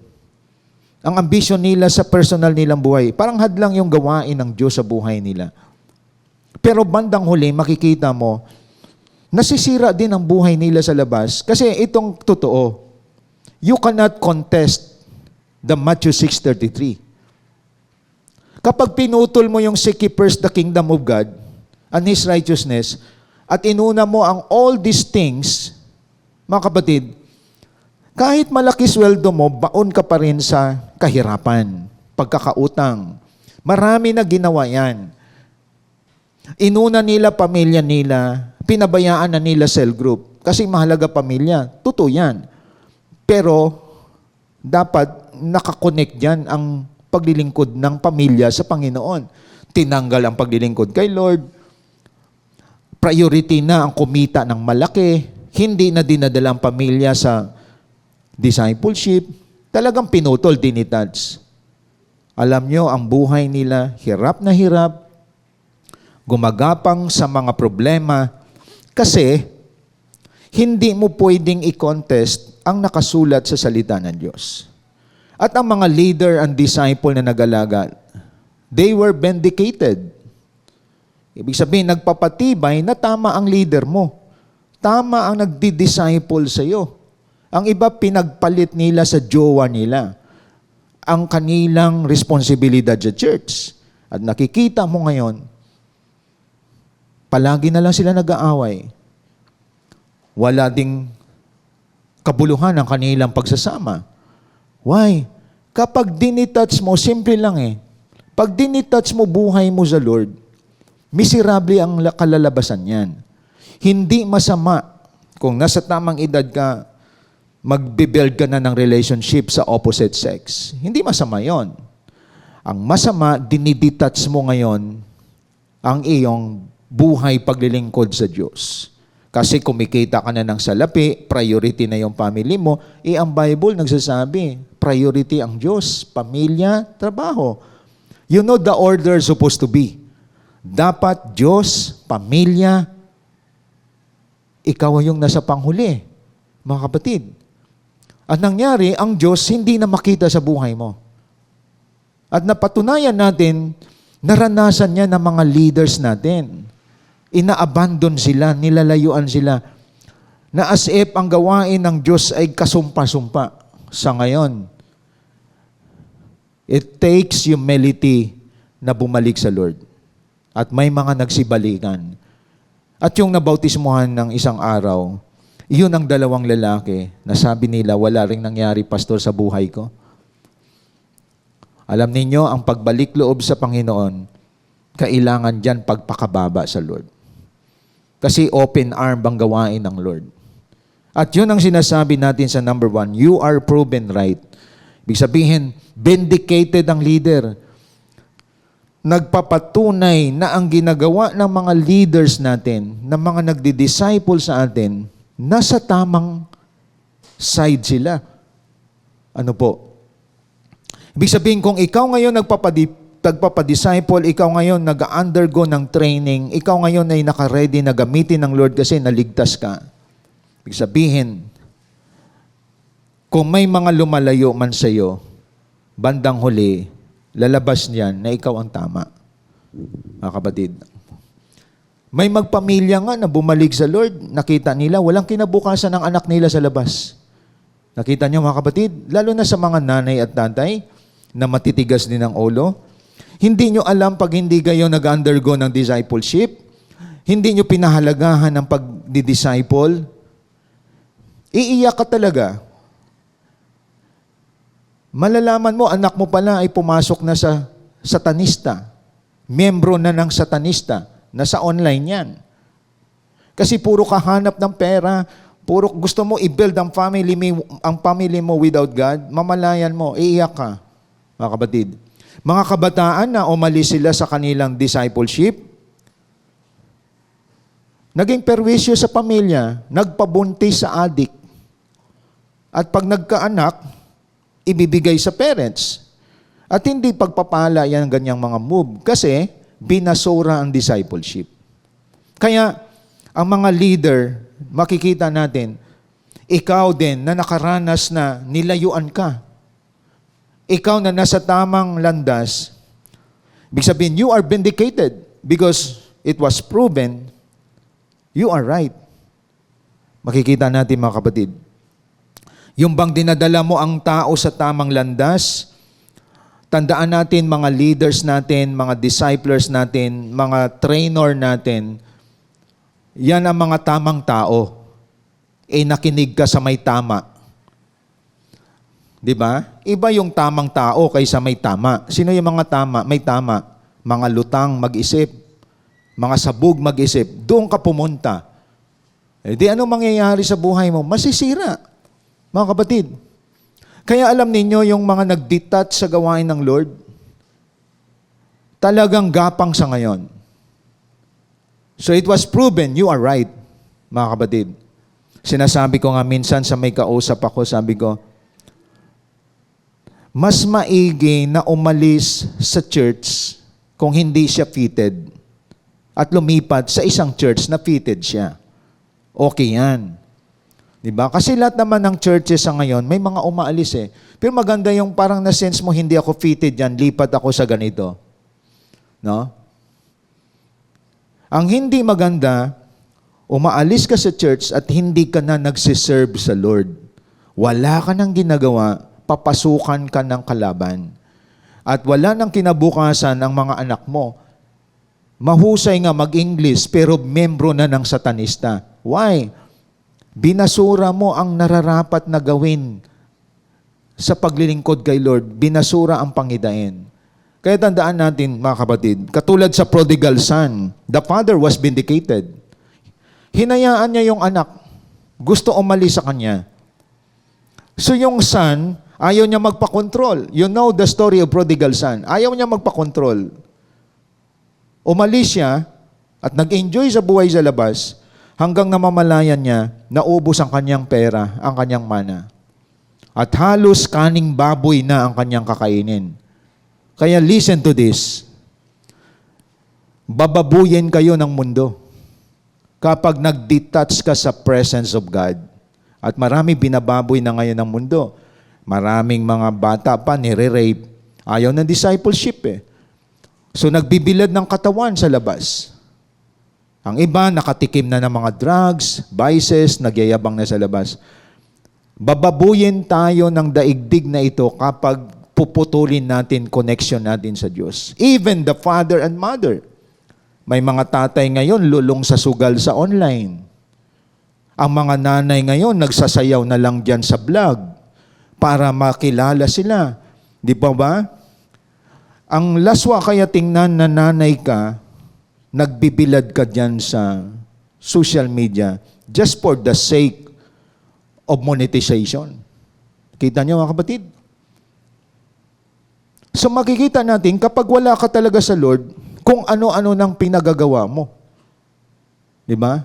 Ang ambisyon nila sa personal nilang buhay. Parang hadlang yung gawain ng Diyos sa buhay nila. Pero bandang huli, makikita mo, nasisira din ang buhay nila sa labas. Kasi itong totoo, you cannot contest The Matthew 6:33. Kapag pinutol mo yung seek ye first the kingdom of God and His righteousness, at inuna mo ang all these things, mga kapatid, kahit malaki sweldo mo, baon ka pa rin sa kahirapan, pagkakautang. Marami na ginawa yan. Inuna nila pamilya nila, pinabayaan na nila cell group. Kasi mahalaga pamilya. Totoo yan. Pero, dapat nakakonect dyan ang paglilingkod ng pamilya sa Panginoon. Tinanggal ang paglilingkod kay Lord. Priority na ang kumita ng malaki. Hindi na dinadala ang pamilya sa discipleship. Talagang pinutol, dinitouch. Alam nyo, ang buhay nila, hirap na hirap, gumagapang sa mga problema, kasi hindi mo pwedeng i-contest ang nakasulat sa salita ng Diyos. At ang mga leader and disciple na nagalaga, they were vindicated. Ibig sabihin, nagpapatibay na tama ang leader mo. Tama ang nagdi-disciple sa iyo. Ang iba, pinagpalit nila sa jowa nila ang kanilang responsibilidad sa church. At nakikita mo ngayon, palagi na lang sila nag-aaway. Wala ding kabuluhan ang kanilang pagsasama. Why? Kapag dinitouch mo, simple lang eh. Pag dinitouch mo buhay mo sa Lord, miserable ang kalalabasan yan. Hindi masama kung nasa tamang edad ka, magbe-build ka na ng relationship sa opposite sex. Hindi masama yon. Ang masama, dinidetouch mo ngayon ang iyong buhay paglilingkod sa Diyos. Kasi kumikita ka na ng salapi, priority na yung family mo, ang Bible nagsasabi, priority ang Diyos, pamilya, trabaho. You know the order supposed to be. Dapat Diyos, pamilya, ikaw yung nasa panghuli, mga kapatid. At nangyari, ang Diyos hindi na makita sa buhay mo. At napatunayan natin, naranasan niya ng mga leaders natin. Ina-abandon sila, nilalayuan sila, na as if ang gawain ng Diyos ay kasumpa-sumpa. Sa ngayon, it takes humility na bumalik sa Lord. At may mga nagsibalikan. At yung nabautismuhan ng isang araw, yun ang dalawang lalaki na sabi nila, wala ring nangyari, pastor, sa buhay ko. Alam ninyo, ang pagbalik loob sa Panginoon, kailangan dyan pagpakababa sa Lord. Kasi open arm ang gawain ng Lord. At yun ang sinasabi natin sa number 1, you are proven right. Ibig sabihin, vindicated ang leader. Nagpapatunay na ang ginagawa ng mga leaders natin, ng mga nagdi-disciple sa atin, nasa tamang side sila. Ano po? Ibig sabihin, kung ikaw ngayon nagpapadisciple, ikaw ngayon nag-undergo ng training, ikaw ngayon ay naka-ready na gamitin ng Lord kasi naligtas ka. Ibig sabihin, kung may mga lumalayo man sa iyo, bandang huli, lalabas niyan na ikaw ang tama. Mga kapatid. May magpamilya nga na bumalik sa Lord, nakita nila, walang kinabukasan ng anak nila sa labas. Nakita niyo mga kapatid, lalo na sa mga nanay at tatay, na matitigas din ang ulo. Hindi nyo alam pag hindi kayo nag-undergo ng discipleship, hindi nyo pinahalagahan ng pag-disciple, iiyak ka talaga. Malalaman mo, anak mo pala ay pumasok na sa satanista. Membro na ng satanista. Nasa online yan. Kasi puro kahanap ng pera, puro gusto mo i-build ang family mo without God, mamalayan mo, iiyak ka. Mga kapatid. Mga kabataan na umalis sila sa kanilang discipleship, naging perwisyo sa pamilya, nagpabuntis sa adik. At pag nagkaanak, ibibigay sa parents. At hindi pagpapala yan ang ganyang mga move kasi binasura ang discipleship. Kaya, ang mga leader, makikita natin, ikaw din na nakaranas na nilayuan ka. Ikaw na nasa tamang landas, ibig sabihin, you are vindicated because it was proven you are right. Makikita natin mga kapatid, Yung bang dinadala mo ang tao sa tamang landas? Tandaan natin mga leaders natin, mga disciples natin, mga trainer natin, yan ang mga tamang tao. Nakinig ka sa may tama. Di ba? Iba yung tamang tao kaysa may tama. Sino yung mga tama? May tama. Mga lutang mag-isip. Mga sabog mag-isip. Doon ka pumunta. Di ano mangyayari sa buhay mo? Masisira. Mga kapatid. Kaya alam ninyo yung mga nag-detach sa gawain ng Lord, talagang gapang sa ngayon. So it was proven, you are right, mga kapatid. Sinasabi ko nga minsan sa may kausap ako, sabi ko, mas maigi na umalis sa church kung hindi siya fitted at lumipat sa isang church na fitted siya. Okay yan. Diba? Kasi lahat naman ng churches sa ngayon, may mga umaalis eh. Pero maganda yung parang na-sense mo, hindi ako fitted yan, lipat ako sa ganito. No? Ang hindi maganda, umaalis ka sa church at hindi ka na nagsiserve sa Lord. Wala ka nang ginagawa, papasukan ka ng kalaban. At wala nang kinabukasan ang mga anak mo. Mahusay nga mag-English, pero membro na ng satanista. Why? Binasura mo ang nararapat na gawin sa paglilingkod kay Lord. Binasura ang pangidain. Kaya tandaan natin, mga kapatid, katulad sa prodigal son, the father was vindicated. Hinayaan niya yung anak. Gusto umalis sa kanya. So yung son, ayaw niya magpakontrol. You know the story of prodigal son. Ayaw niya magpakontrol. Umalis siya at nag-enjoy sa buhay sa labas hanggang namamalayan niya, naubos ang kanyang pera, ang kanyang mana. At halos kaning baboy na ang kanyang kakainin. Kaya listen to this. Bababuyin kayo ng mundo kapag nag-detach ka sa presence of God. At marami binababoy na ngayon ng mundo. Maraming mga bata pa nire-rape. Ayaw ng discipleship eh. So nagbibilad ng katawan sa labas. Ang iba, nakatikim na ng mga drugs, vices, nagyayabang na sa labas. Bababuyin tayo ng daigdig na ito kapag puputulin natin connection natin sa Diyos. Even the father and mother. May mga tatay ngayon lulong sa sugal sa online. Ang mga nanay ngayon nagsasayaw na lang dyan sa vlog para makilala sila. Di ba? Ang laswa kaya tingnan na nanay ka, nagbibilad ka dyan sa social media just for the sake of monetization. Kita niyo mga kapatid? So makikita natin kapag wala ka talaga sa Lord, kung ano-ano nang pinagagawa mo. Di ba?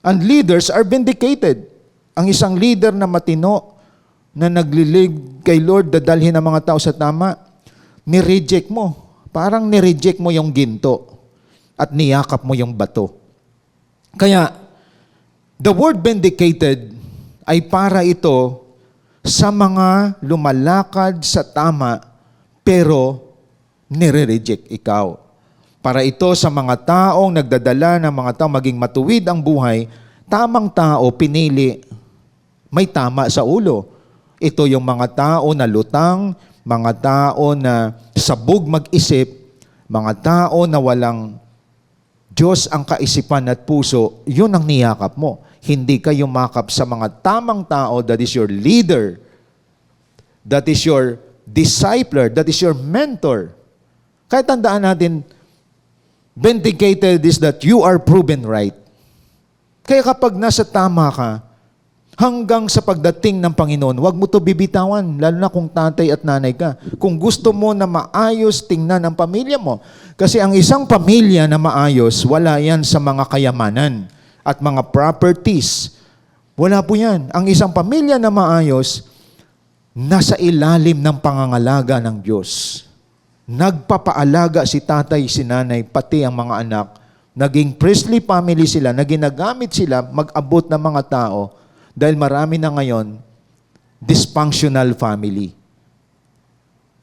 And leaders are vindicated. Ang isang leader na matino, na naglilig kay Lord, dadalhin ang mga tao sa tama, ni-reject mo. Parang ni-reject mo yung ginto at niyakap mo yung bato. Kaya, the word vindicated ay para ito sa mga lumalakad sa tama pero nire-reject ikaw. Para ito sa mga taong nagdadala ng mga tao maging matuwid ang buhay, tamang tao pinili, may tama sa ulo. Ito yung mga tao na lutang, mga tao na sabog mag-isip, mga tao na walang Diyos ang kaisipan at puso, yun ang niyakap mo. Hindi ka yumakap sa mga tamang tao, that is your leader, that is your discipler, that is your mentor. Kaya tandaan natin, vindicated is that you are proven right. Kaya kapag nasa tama ka, hanggang sa pagdating ng Panginoon, huwag mo to bibitawan, lalo na kung tatay at nanay ka. Kung gusto mo na maayos tingnan ang pamilya mo. Kasi ang isang pamilya na maayos, wala yan sa mga kayamanan at mga properties. Wala po yan. Ang isang pamilya na maayos, nasa ilalim ng pangangalaga ng Diyos. Nagpapaalaga si tatay, si nanay, pati ang mga anak. Naging priestly family sila, na ginagamit sila mag-abot ng mga tao. Dahil marami na ngayon, dysfunctional family.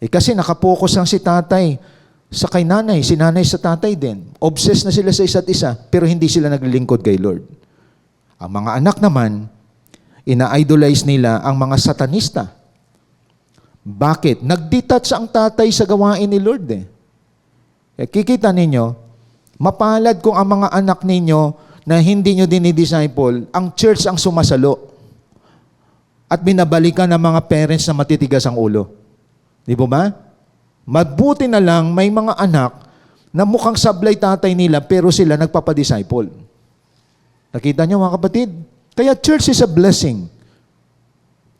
Kasi nakapokus lang si tatay sa kay nanay, si nanay sa tatay din. Obsessed na sila sa isa't isa, pero hindi sila naglilingkod kay Lord. Ang mga anak naman, Ina-idolize nila ang mga satanista. Bakit? Nag-detach ang tatay sa gawain ni Lord eh. Kikita ninyo, mapalad kung ang mga anak ninyo na hindi nyo dinidisciple, ang church ang sumasalo. At binabalikan ng mga parents na matitigas ang ulo. Di ba? Mabuti na lang may mga anak na mukhang sablay tatay nila pero sila nagpapadisciple. Nakita nyo mga kapatid? Kaya church is a blessing.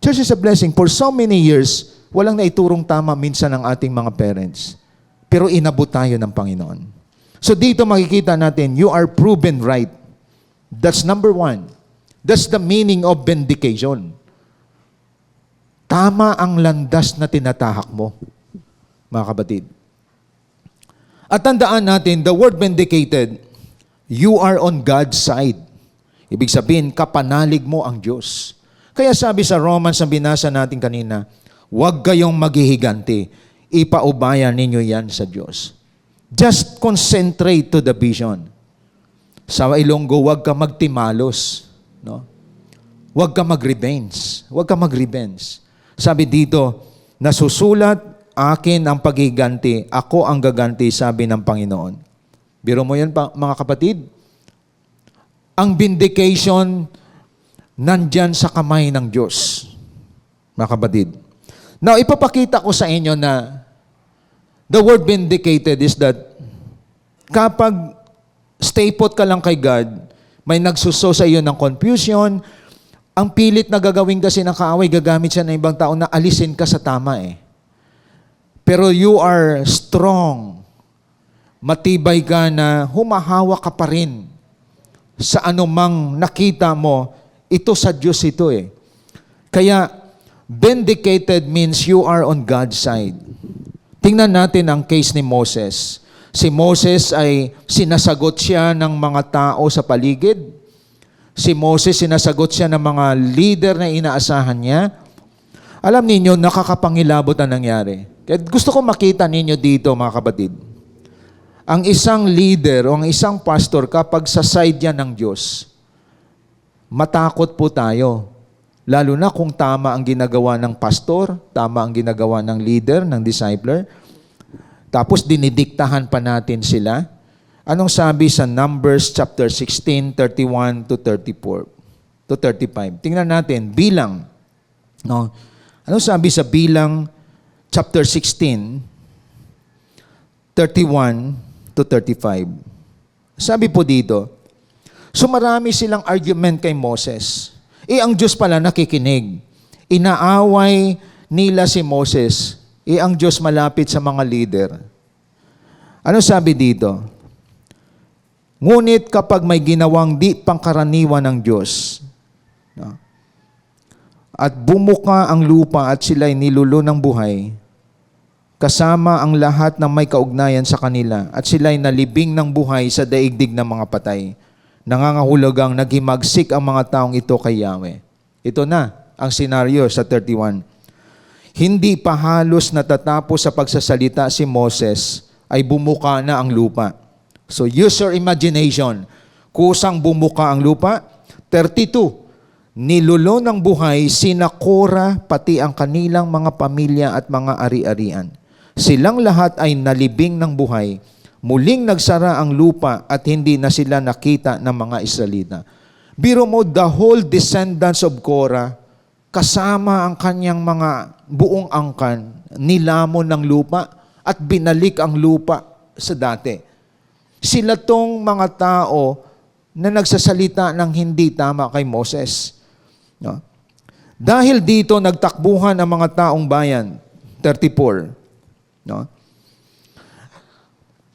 Church is a blessing. For so many years, walang naiturong tama minsan ng ating mga parents. Pero inabot tayo ng Panginoon. So dito makikita natin, you are proven right. That's number one. That's the meaning of vindication. Tama ang landas na tinatahak mo, mga kapatid. At tandaan natin, the word vindicated, you are on God's side. Ibig sabihin, kapanalig mo ang Diyos. Kaya sabi sa Romans na binasa natin kanina, huwag kayong maghihiganti. Ipaubayan ninyo yan sa Diyos. Just concentrate to the vision. Sa Ilonggo, huwag ka magtimalos. No? Huwag ka mag-revenge. Huwag ka mag-revenge. Sabi dito, nasusulat, akin ang paghiganti, ako ang gaganti, sabi ng Panginoon. Biro mo yan, mga kapatid? Ang vindication nandyan sa kamay ng Diyos, mga kapatid. Now, ipapakita ko sa inyo na the word vindicated is that kapag stay put ka lang kay God, may nagsuso sa iyo ng confusion, ang pilit na gagawin kasi ng kaaway, gagamit siya ng ibang tao na alisin ka sa tama eh. Pero you are strong. Matibay ka na humahawa ka pa rin sa anumang nakita mo. Ito sa Diyos ito eh. Kaya, vindicated means you are on God's side. Tingnan natin ang case ni Moses. Si Moses ay sinasagot siya ng mga tao sa paligid. Si Moses, sinasagot siya ng mga leader na inaasahan niya. Alam ninyo, nakakapangilabot ang nangyari. Kaya gusto ko makita ninyo dito, mga kapatid. Ang isang leader o ang isang pastor, kapag sa side yan ng Diyos, matakot po tayo. Lalo na kung tama ang ginagawa ng pastor, tama ang ginagawa ng leader, ng discipler. Tapos dinidiktahan pa natin sila. Anong sabi sa Numbers chapter 16, 31 to 34 to 35? Tingnan natin, bilang. No? Anong sabi sa bilang chapter 16, 31 to 35? Sabi po dito, so marami silang argument kay Moses. Ang Diyos pala nakikinig. Inaaway nila si Moses. Ang Diyos malapit sa mga leader. Ano sabi dito? Ngunit kapag may ginawang di pangkaraniwan ng Diyos, no, at bumuka ang lupa at sila'y nilulo ng buhay, kasama ang lahat ng may kaugnayan sa kanila, at sila'y nalibing ng buhay sa daigdig ng mga patay, nangangahulugang naghimagsik ang mga taong ito kay Yahweh. Ito na ang senaryo sa 31. Hindi pa halos natatapos sa pagsasalita si Moses, ay bumuka na ang lupa. So use your imagination. Kusang bumuka ang lupa. 32. Nilulo ng buhay sina Korah pati ang kanilang mga pamilya at mga ari-arian. Silang lahat ay nalibing ng buhay. Muling nagsara ang lupa at hindi na sila nakita ng mga Israelita. Biro mo, the whole descendants of Korah, kasama ang kanyang mga buong angkan, nilamon ng lupa at binalik ang lupa sa dati. Sila tong mga tao na nagsasalita ng hindi tama kay Moses. No? Dahil dito, nagtakbuhan ang mga taong bayan. 34. No?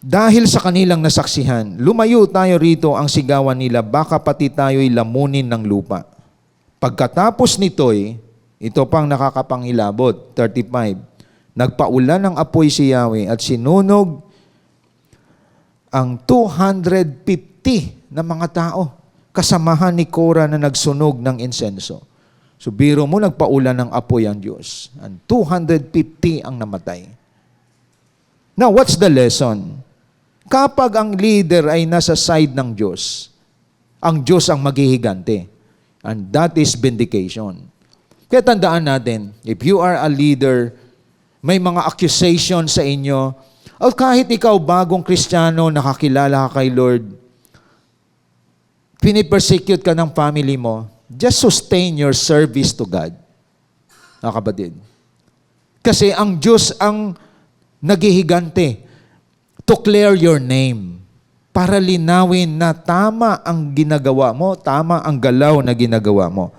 Dahil sa kanilang nasaksihan, lumayo tayo rito ang sigawan nila, baka pati tayo'y lamunin ng lupa. Pagkatapos nito'y, ito pang nakakapangilabot, 35, nagpaulan ng apoy si Yahweh at sinunog ang 250 na mga tao, kasamahan ni Korah na nagsunog ng insenso. So biro mo, nagpaulan ng apoy ang Diyos. Ang 250 ang namatay. Now, what's the lesson? Kapag ang leader ay nasa side ng Diyos, ang Diyos ang maghihiganti. And that is vindication. Kaya tandaan natin, if you are a leader, may mga accusation sa inyo, o kahit ikaw bagong Kristiyano, nakakilala ka kay Lord, pinipersecute ka ng family mo, just sustain your service to God. Mga kapatid. Kasi ang Diyos ang naghihigante to clear your name para linawin na tama ang ginagawa mo, tama ang galaw na ginagawa mo.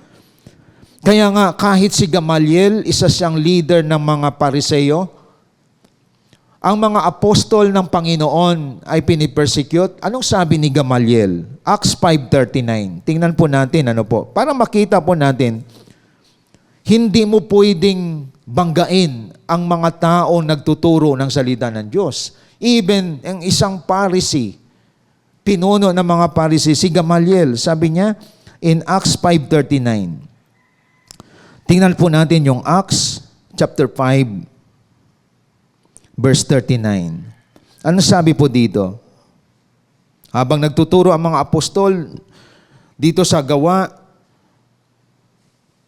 Kaya nga, kahit si Gamaliel, isa siyang leader ng mga Pariseo, ang mga apostol ng Panginoon ay pinipersecute. Anong sabi ni Gamaliel? Acts 5:39. Tingnan po natin, para makita po natin, hindi mo pwedeng banggain ang mga taong nagtuturo ng salita ng Diyos. Even ang isang Pharisee, pinuno ng mga Pharisee, si Gamaliel, sabi niya in Acts 5:39. Tingnan po natin yung Acts chapter 5, verse 39. Ano sabi po dito? Habang nagtuturo ang mga apostol dito sa gawa,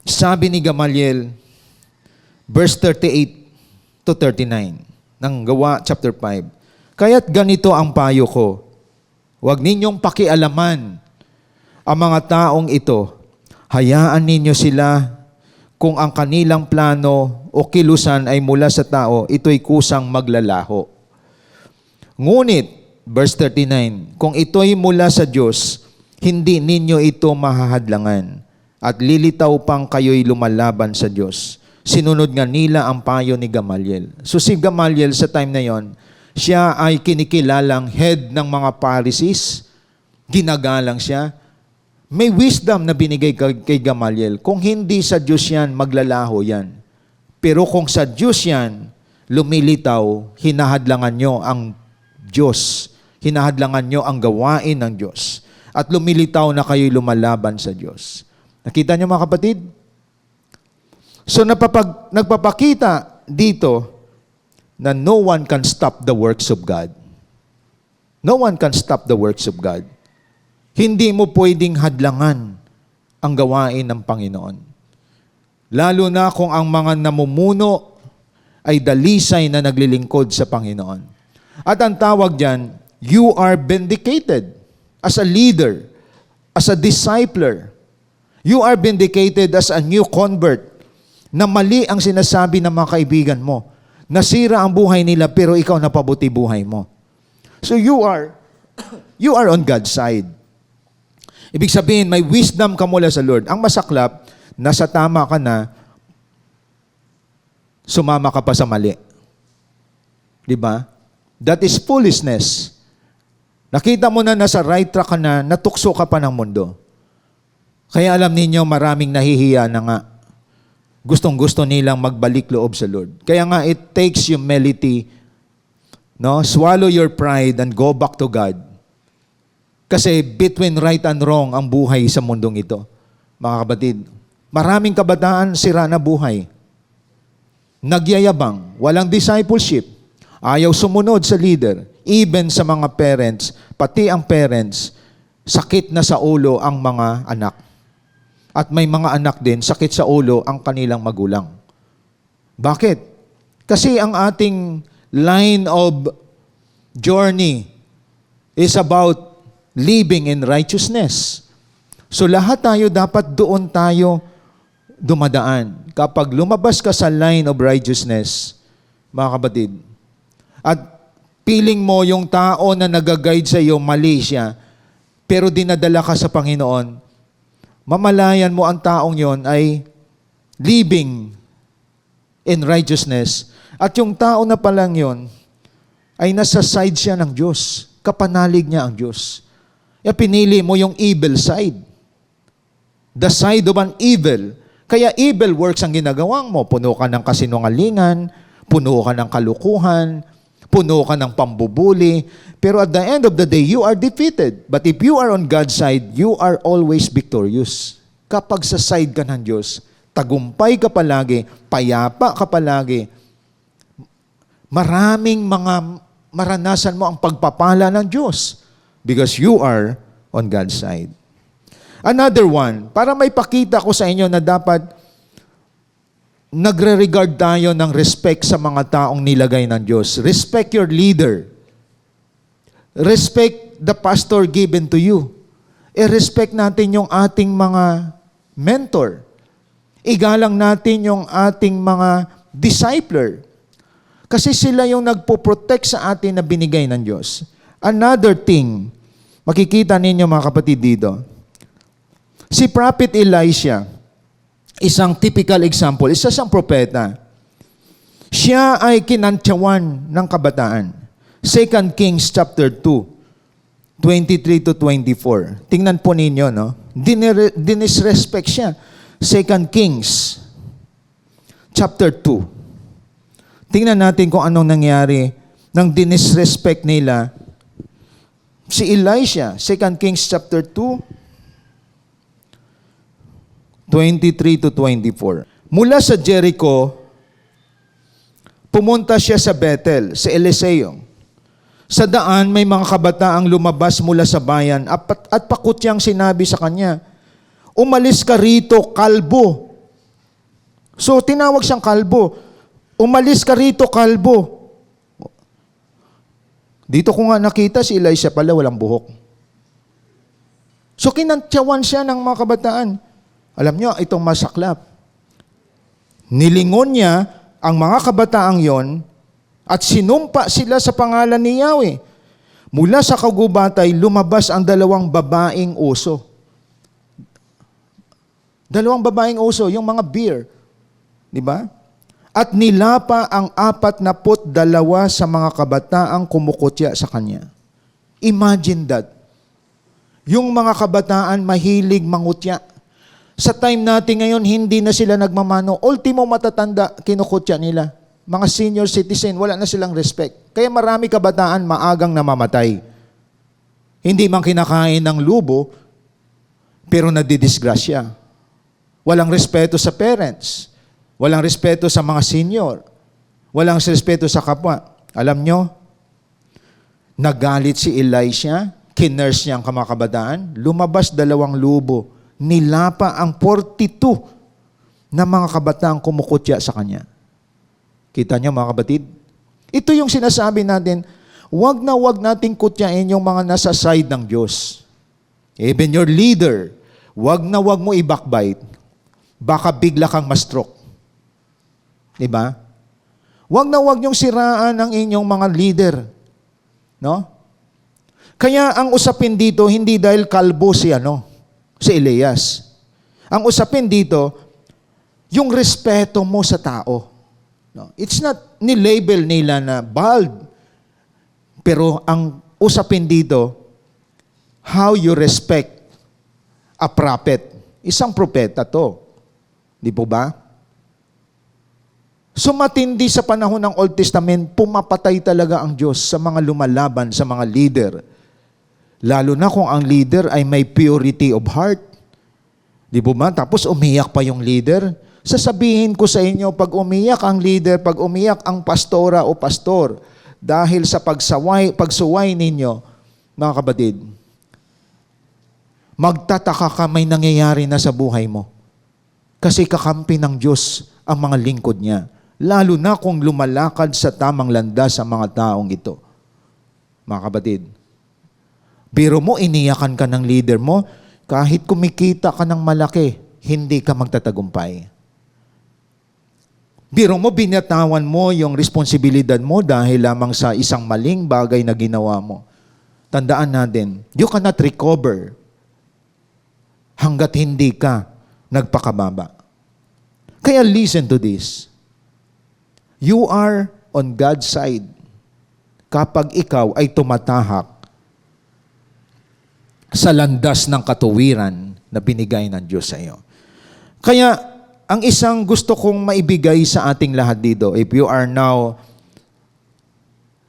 sabi ni Gamaliel, verse 38 to 39 ng gawa chapter 5. Kaya't ganito ang payo ko, huwag ninyong pakialaman ang mga taong ito. Hayaan ninyo sila kung ang kanilang plano o kilusan ay mula sa tao, ito'y kusang maglalaho. Ngunit, verse 39, kung ito'y mula sa Diyos, hindi ninyo ito mahahadlangan at lilitaw pang kayo'y lumalaban sa Diyos. Sinunod nga nila ang payo ni Gamaliel. So si Gamaliel sa time na yon, siya ay kinikilalang head ng mga Pharisees, ginagalang siya. May wisdom na binigay kay Gamaliel. Kung hindi sa Diyos yan, maglalaho yan. Pero kung sa Diyos yan, lumilitaw, hinahadlangan nyo ang Diyos. Hinahadlangan nyo ang gawain ng Diyos. At lumilitaw na kayo'y lumalaban sa Diyos. Nakita nyo mga kapatid? So nagpapakita dito na no one can stop the works of God. No one can stop the works of God. Hindi mo pwedeng hadlangan ang gawain ng Panginoon. Lalo na kung ang mga namumuno ay dalisay na naglilingkod sa Panginoon. At ang tawag dyan, you are vindicated as a leader, as a discipler. You are vindicated as a new convert na mali ang sinasabi ng mga kaibigan mo. Nasira ang buhay nila pero ikaw napabuti buhay mo. So you are on God's side. Ibig sabihin, may wisdom ka mula sa Lord. Ang masaklap, nasa tama ka na, sumama ka pa sa mali. Di ba? That is foolishness. Nakita mo na nasa right track ka na, natukso ka pa ng mundo. Kaya alam ninyo, maraming nahihiya na nga. Gustong-gusto nilang magbalik loob sa Lord. Kaya nga, it takes humility. No? Swallow your pride and go back to God. Kasi between right and wrong ang buhay sa mundong ito. Mga kapatid, maraming kabataan sira na buhay. Nagyayabang, walang discipleship, ayaw sumunod sa leader, even sa mga parents, pati ang parents, sakit na sa ulo ang mga anak. At may mga anak din, sakit sa ulo ang kanilang magulang. Bakit? Kasi ang ating line of journey is about living in righteousness. So lahat tayo dapat doon tayo dumadaan. Kapag lumabas ka sa line of righteousness, mga kapatid, at feeling mo yung tao na nag-guide sa iyo, mali siya, pero dinadala ka sa Panginoon, mamalayan mo ang taong yon ay living in righteousness. At yung tao na palang yon ay nasa side siya ng Diyos. Kapanalig niya ang Diyos. Pinili mo yung evil side. The side of an evil. Kaya evil works ang ginagawang mo. Puno ka ng kasinungalingan, puno ka ng kalukuhan, puno ka ng pambubuli. Pero at the end of the day, you are defeated. But if you are on God's side, you are always victorious. Kapag sa side ka ng Diyos, tagumpay ka palagi, payapa ka palagi. Maraming mga maranasan mo ang pagpapala ng Diyos. Because you are on God's side. Another one, para may pakita ko sa inyo na dapat nagre-regard tayo ng respect sa mga taong nilagay ng Diyos. Respect your leader. Respect the pastor given to you. I-respect natin yung ating mga mentor. Igalang natin yung ating mga discipler. Kasi sila yung nagpo-protect sa atin na binigay ng Diyos. Another thing, makikita ninyo mga kapatid dito, si Prophet Elisha, isang typical example, isa siyang propeta. Siya ay kinantyawan ng kabataan. 2 Kings chapter 2, 23 to 24. Tingnan po ninyo, no? Dinisrespect siya. 2 Kings chapter 2. Tingnan natin kung anong nangyari nang dinisrespect nila si Elisha. 2 Kings chapter 2, 23 to 24. Mula sa Jericho, pumunta siya sa Bethel, sa Eliseo. Sa daan, may mga kabataang lumabas mula sa bayan at pakutyang sinabi sa kanya, "Umalis ka rito, kalbo." So, tinawag siyang kalbo. "Umalis ka rito, kalbo." Dito ko nga nakita si Elisha pala walang buhok. So, kinantyawan siya ng mga kabataan. Alam nyo, itong masaklap. Nilingon niya ang mga kabataang yon at sinumpa sila sa pangalan ni Yahweh. Mula sa kagubatay, lumabas ang 2 babaeng oso. 2 babaeng oso, yung mga bear. Di ba? At nilapa ang 42 sa mga kabataang kumukutya sa kanya. Imagine that. Yung mga kabataan mahilig mangutya. Sa time natin ngayon, hindi na sila nagmamano. Ultimo matatanda, kinukutya nila. Mga senior citizen, wala na silang respect. Kaya marami kabataan maagang namamatay. Hindi man kinakain ng lubo, pero nadidisgrasya. Walang respeto sa parents. Walang respeto sa mga senior. Walang respeto sa kapwa. Alam nyo, nagalit si Elisha, kinurse niya ang mga kabataan, lumabas 2 lubo. Nilapa ang 42 na mga kabataang kumukutya sa kanya. Kita niyo mga kapatid? Ito yung sinasabi natin, wag nating kutyain yung mga nasa side ng Diyos. Even your leader, wag mo i-backbite. Baka bigla kang ma-stroke. Diba? Wag niyong siraan ang inyong mga leader. No? Kaya ang usapin dito, hindi dahil kalbo si Elias. Ang usapin dito, yung respeto mo sa tao. No? It's not ni-label nila na bald. Pero ang usapin dito, how you respect a prophet. Isang propeta to. Di po ba? So matindi sa panahon ng Old Testament, pumapatay talaga ang Diyos sa mga lumalaban, sa mga leader. Lalo na kung ang leader ay may purity of heart. Di ba? Tapos umiyak pa yung leader. Sasabihin ko sa inyo, pag umiyak ang leader, pag umiyak ang pastora o pastor, dahil sa pagsuway ninyo, mga kapatid, magtataka ka may nangyayari na sa buhay mo. Kasi kakampi ng Diyos ang mga lingkod niya. Lalo na kung lumalakad sa tamang landas sa mga taong ito. Mga kapatid, biro mo, iniyakan ka ng leader mo, kahit kumikita ka ng malaki, hindi ka magtatagumpay. Biro mo, binatawan mo yung responsibilidad mo dahil lamang sa isang maling bagay na ginawa mo. Tandaan natin, you cannot recover hanggat hindi ka nagpakababa. Kaya listen to this. You are on God's side kapag ikaw ay tumatahak sa landas ng katuwiran na binigay ng Diyos sa iyo. Kaya, ang isang gusto kong maibigay sa ating lahat dito, if you are now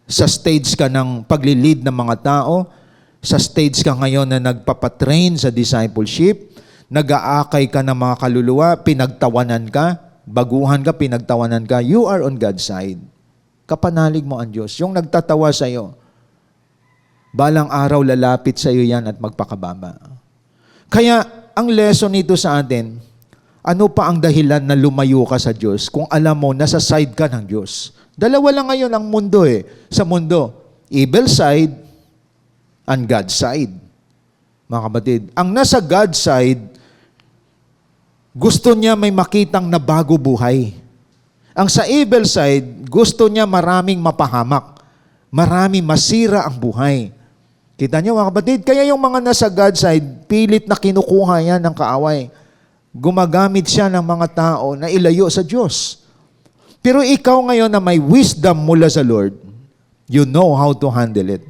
sa stage ka ng paglilid ng mga tao, sa stage ka ngayon na nagpapatrain sa discipleship, nag-aakay ka ng mga kaluluwa, pinagtawanan ka, baguhan ka, pinagtawanan ka, you are on God's side. Kapanalig mo ang Diyos. Yung nagtatawa sa iyo, balang araw lalapit sa iyo yan at magpakababa. Kaya, ang lesson nito sa atin, ano pa ang dahilan na lumayo ka sa Diyos kung alam mo nasa side ka ng Diyos? Dalawa lang ngayon ang mundo sa mundo. Evil side and God's side. Mga kapatid, ang nasa God's side, gusto niya may makitang na bago buhay. Ang sa evil side, gusto niya maraming mapahamak. Maraming masira ang buhay. Kita niyo mga kapatid, kaya yung mga nasa God's side, pilit na kinukuha yan ng kaaway. Gumagamit siya ng mga tao na ilayo sa Diyos. Pero ikaw ngayon na may wisdom mula sa Lord, you know how to handle it.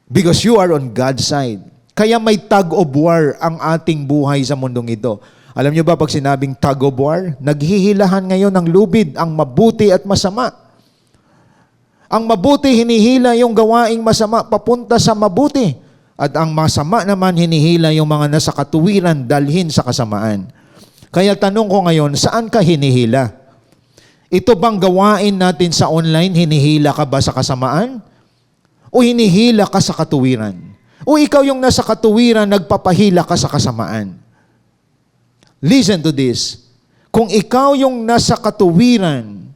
Because you are on God's side. Kaya may tug of war ang ating buhay sa mundong ito. Alam niyo ba pag sinabing tug of war, naghihilahan ngayon ng lubid ang mabuti at masama. Ang mabuti hinihila yung gawaing masama papunta sa mabuti. At ang masama naman hinihila yung mga nasa katuwiran dalhin sa kasamaan. Kaya tanong ko ngayon, saan ka hinihila? Ito bang gawain natin sa online, hinihila ka ba sa kasamaan? O hinihila ka sa katuwiran? O ikaw yung nasa katuwiran, nagpapahila ka sa kasamaan? Listen to this. Kung ikaw yung nasa katuwiran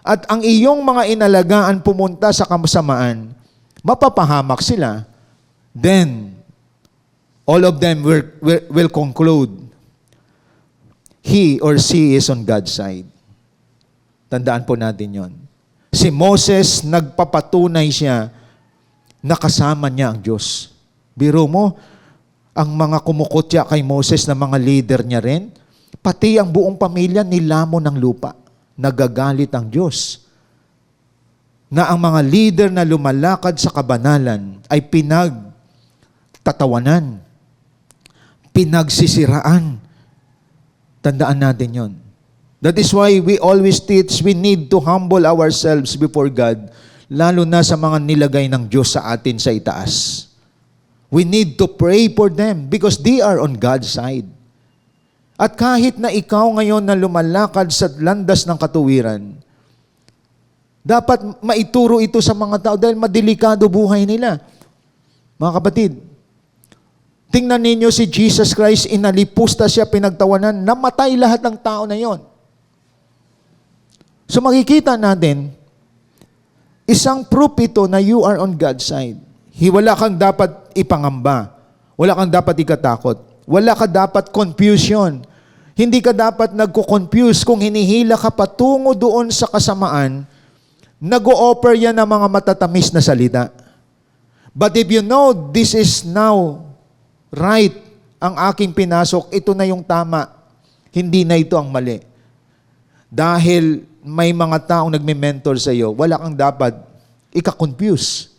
at ang iyong mga inalagaan pumunta sa kasamaan, mapapahamak sila, then all of them will conclude he or she is on God's side. Tandaan po natin yon. Si Moses, nagpapatunay siya na kasama niya ang Diyos. Biro mo, ang mga kumukutya kay Moses na mga leader niya rin, pati ang buong pamilya nilamon ng lupa. Nagagalit ang Diyos na ang mga leader na lumalakad sa kabanalan ay pinagtatawanan, pinagsisiraan. Tandaan natin yon. That is why we always teach we need to humble ourselves before God, lalo na sa mga nilagay ng Diyos sa atin sa itaas. We need to pray for them because they are on God's side. At kahit na ikaw ngayon na lumalakad sa landas ng katuwiran, dapat maituro ito sa mga tao dahil madelikado buhay nila. Mga kapatid, tingnan ninyo si Jesus Christ, inalipusta siya, pinagtawanan, namatay lahat ng tao na yon. So makikita natin, isang proof ito na you are on God's side. Wala kang dapat ipangamba. Wala kang dapat ikatakot. Wala ka dapat confusion. Hindi ka dapat nagko-confuse kung hinihila ka patungo doon sa kasamaan, nag-o-offer yan ng mga matatamis na salita. But if you know this is now right, ang aking pinasok, ito na yung tama, hindi na ito ang mali. Dahil may mga taong nagme-mentor sa iyo, wala kang dapat ika-confuse.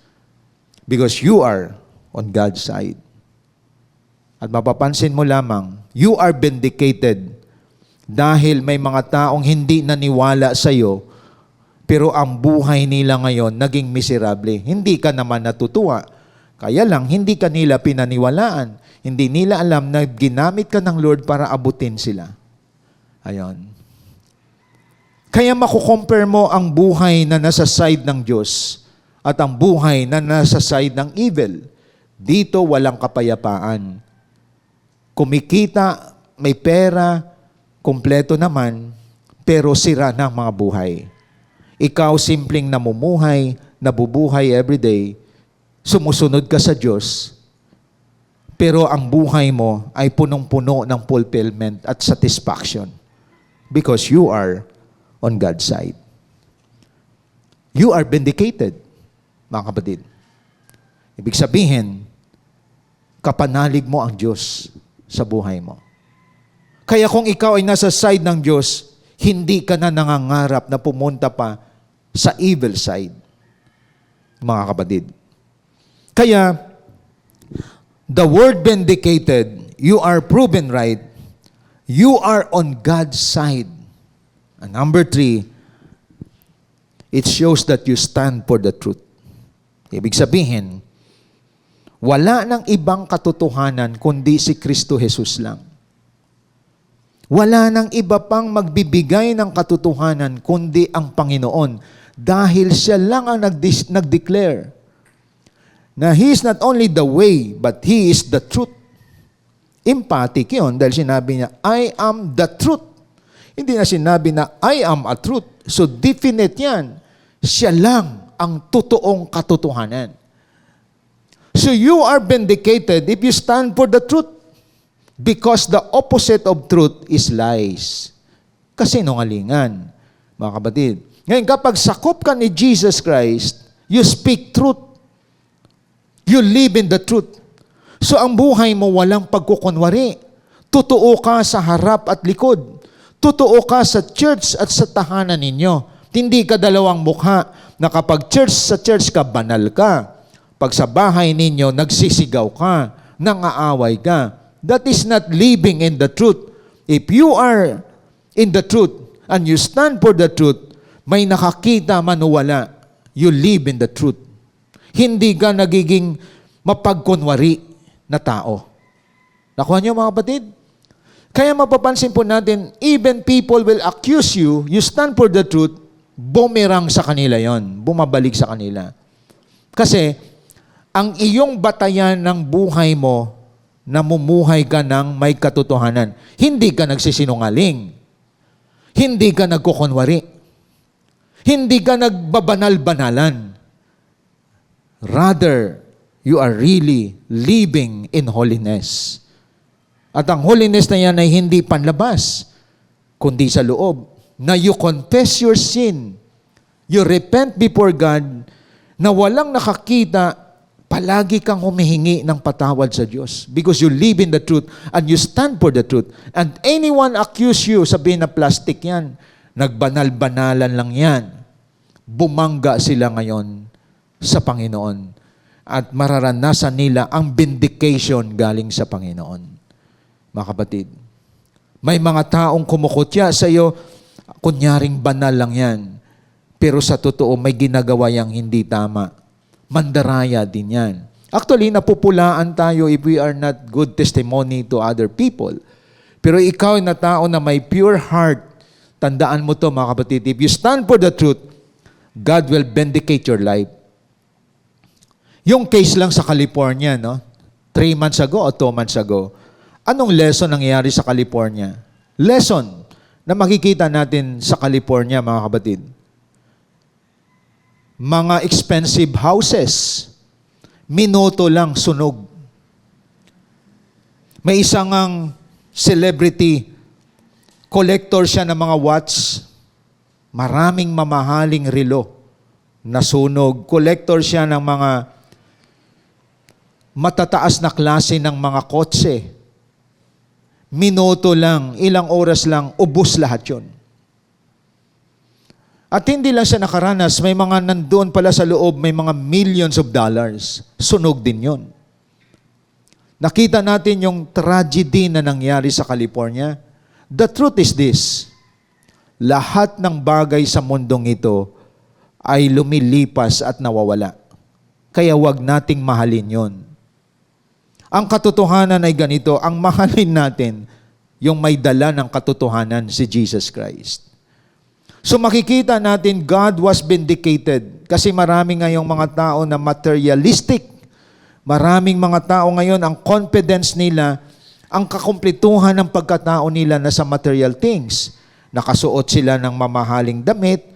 Because you are on God's side. At mapapansin mo lamang, you are vindicated dahil may mga taong hindi naniwala sa iyo, pero ang buhay nila ngayon naging miserable. Hindi ka naman natutuwa. Kaya lang, hindi ka nila pinaniwalaan. Hindi nila alam na ginamit ka ng Lord para abutin sila. Ayon. Kaya makukompare mo ang buhay na nasa side ng Diyos at ang buhay na nasa side ng evil. Dito walang kapayapaan. Kumikita, may pera, kumpleto naman, pero sira na ang mga buhay. Ikaw simpleng namumuhay, nabubuhay everyday, sumusunod ka sa Diyos, pero ang buhay mo ay punong-puno ng fulfillment at satisfaction because you are on God's side. You are vindicated, mga kapatid. Ibig sabihin, kapanalig mo ang Diyos sa buhay mo. Kaya kung ikaw ay nasa side ng Diyos, hindi ka na nangangarap na pumunta pa sa evil side, mga kapatid. Kaya, the word vindicated, you are proven right, you are on God's side. And number 3, it shows that you stand for the truth. Ibig sabihin, wala nang ibang katotohanan kundi si Kristo Jesus lang. Wala nang iba pang magbibigay ng katotohanan kundi ang Panginoon dahil siya lang ang nag-declare na He is not only the way, but He is the truth. Emphatic yun dahil sinabi niya, I am the truth. Hindi na sinabi na, I am a truth. So definite yan. Siya lang ang totoong katotohanan. So you are vindicated if you stand for the truth. Because the opposite of truth is lies. Kasinungalingan, mga kapatid. Ngayon, kapag sakop ka ni Jesus Christ, you speak truth. You live in the truth. So ang buhay mo walang pagkukunwari. Totoo ka sa harap at likod. Totoo ka sa church at sa tahanan ninyo. Hindi ka dalawang mukha na kapag sa church ka, banal ka. Pag sa bahay ninyo, nagsisigaw ka, nangaaway ka. That is not living in the truth. If you are in the truth and you stand for the truth, may nakakita man o wala, you live in the truth. Hindi ka nagiging mapagkunwari na tao. Nakuha niyo mga kapatid? Kaya mapapansin po natin, even people will accuse you, you stand for the truth, bumerang sa kanila yon, bumabalik sa kanila. Kasi, ang iyong batayan ng buhay mo, namumuhay ka ng may katotohanan. Hindi ka nagsisinungaling. Hindi ka nagkukunwari. Hindi ka nagbabanal-banalan. Rather, you are really living in holiness. At ang holiness na yan ay hindi panlabas, kundi sa loob. Na you confess your sin. You repent before God na walang nakakita, palagi kang humihingi ng patawad sa Diyos. Because you live in the truth and you stand for the truth. And anyone accuse you, sabihin na plastic yan, nagbanal-banalan lang yan. Bumangga sila ngayon sa Panginoon. At mararanasan nila ang vindication galing sa Panginoon. Mga kapatid, may mga taong kumukutya sa iyo, kunyaring banal lang yan. Pero sa totoo, may ginagawa yang hindi tama. Mandaraya din yan. Actually, napupulaan tayo if we are not good testimony to other people. Pero ikaw na tao na may pure heart, tandaan mo to mga kapatid, if you stand for the truth, God will vindicate your life. Yung case lang sa California, no? 3 months ago o 2 months ago, anong lesson nangyayari sa California? Lesson na makikita natin sa California, mga kapatid. Mga expensive houses, minuto lang sunog. May isang celebrity, collector siya ng mga watch, maraming mamahaling relo, nasunog. Collector siya ng mga matataas na klase ng mga kotse. Minuto lang, ilang oras lang, ubos lahat yun. At hindi lang siya nakaranas, may mga nandoon pala sa loob, may mga millions of dollars. Sunog din yun. Nakita natin yung tragedy na nangyari sa California. The truth is this, lahat ng bagay sa mundong ito ay lumilipas at nawawala. Kaya wag nating mahalin yun. Ang katotohanan ay ganito, ang mahalin natin, yung may dala ng katotohanan, si Jesus Christ. So makikita natin, God was vindicated. Kasi marami ngayong mga tao na materialistic. Maraming mga tao ngayon, ang confidence nila, ang kakumpletuhan ng pagkatao nila na sa material things. Nakasuot sila ng mamahaling damit,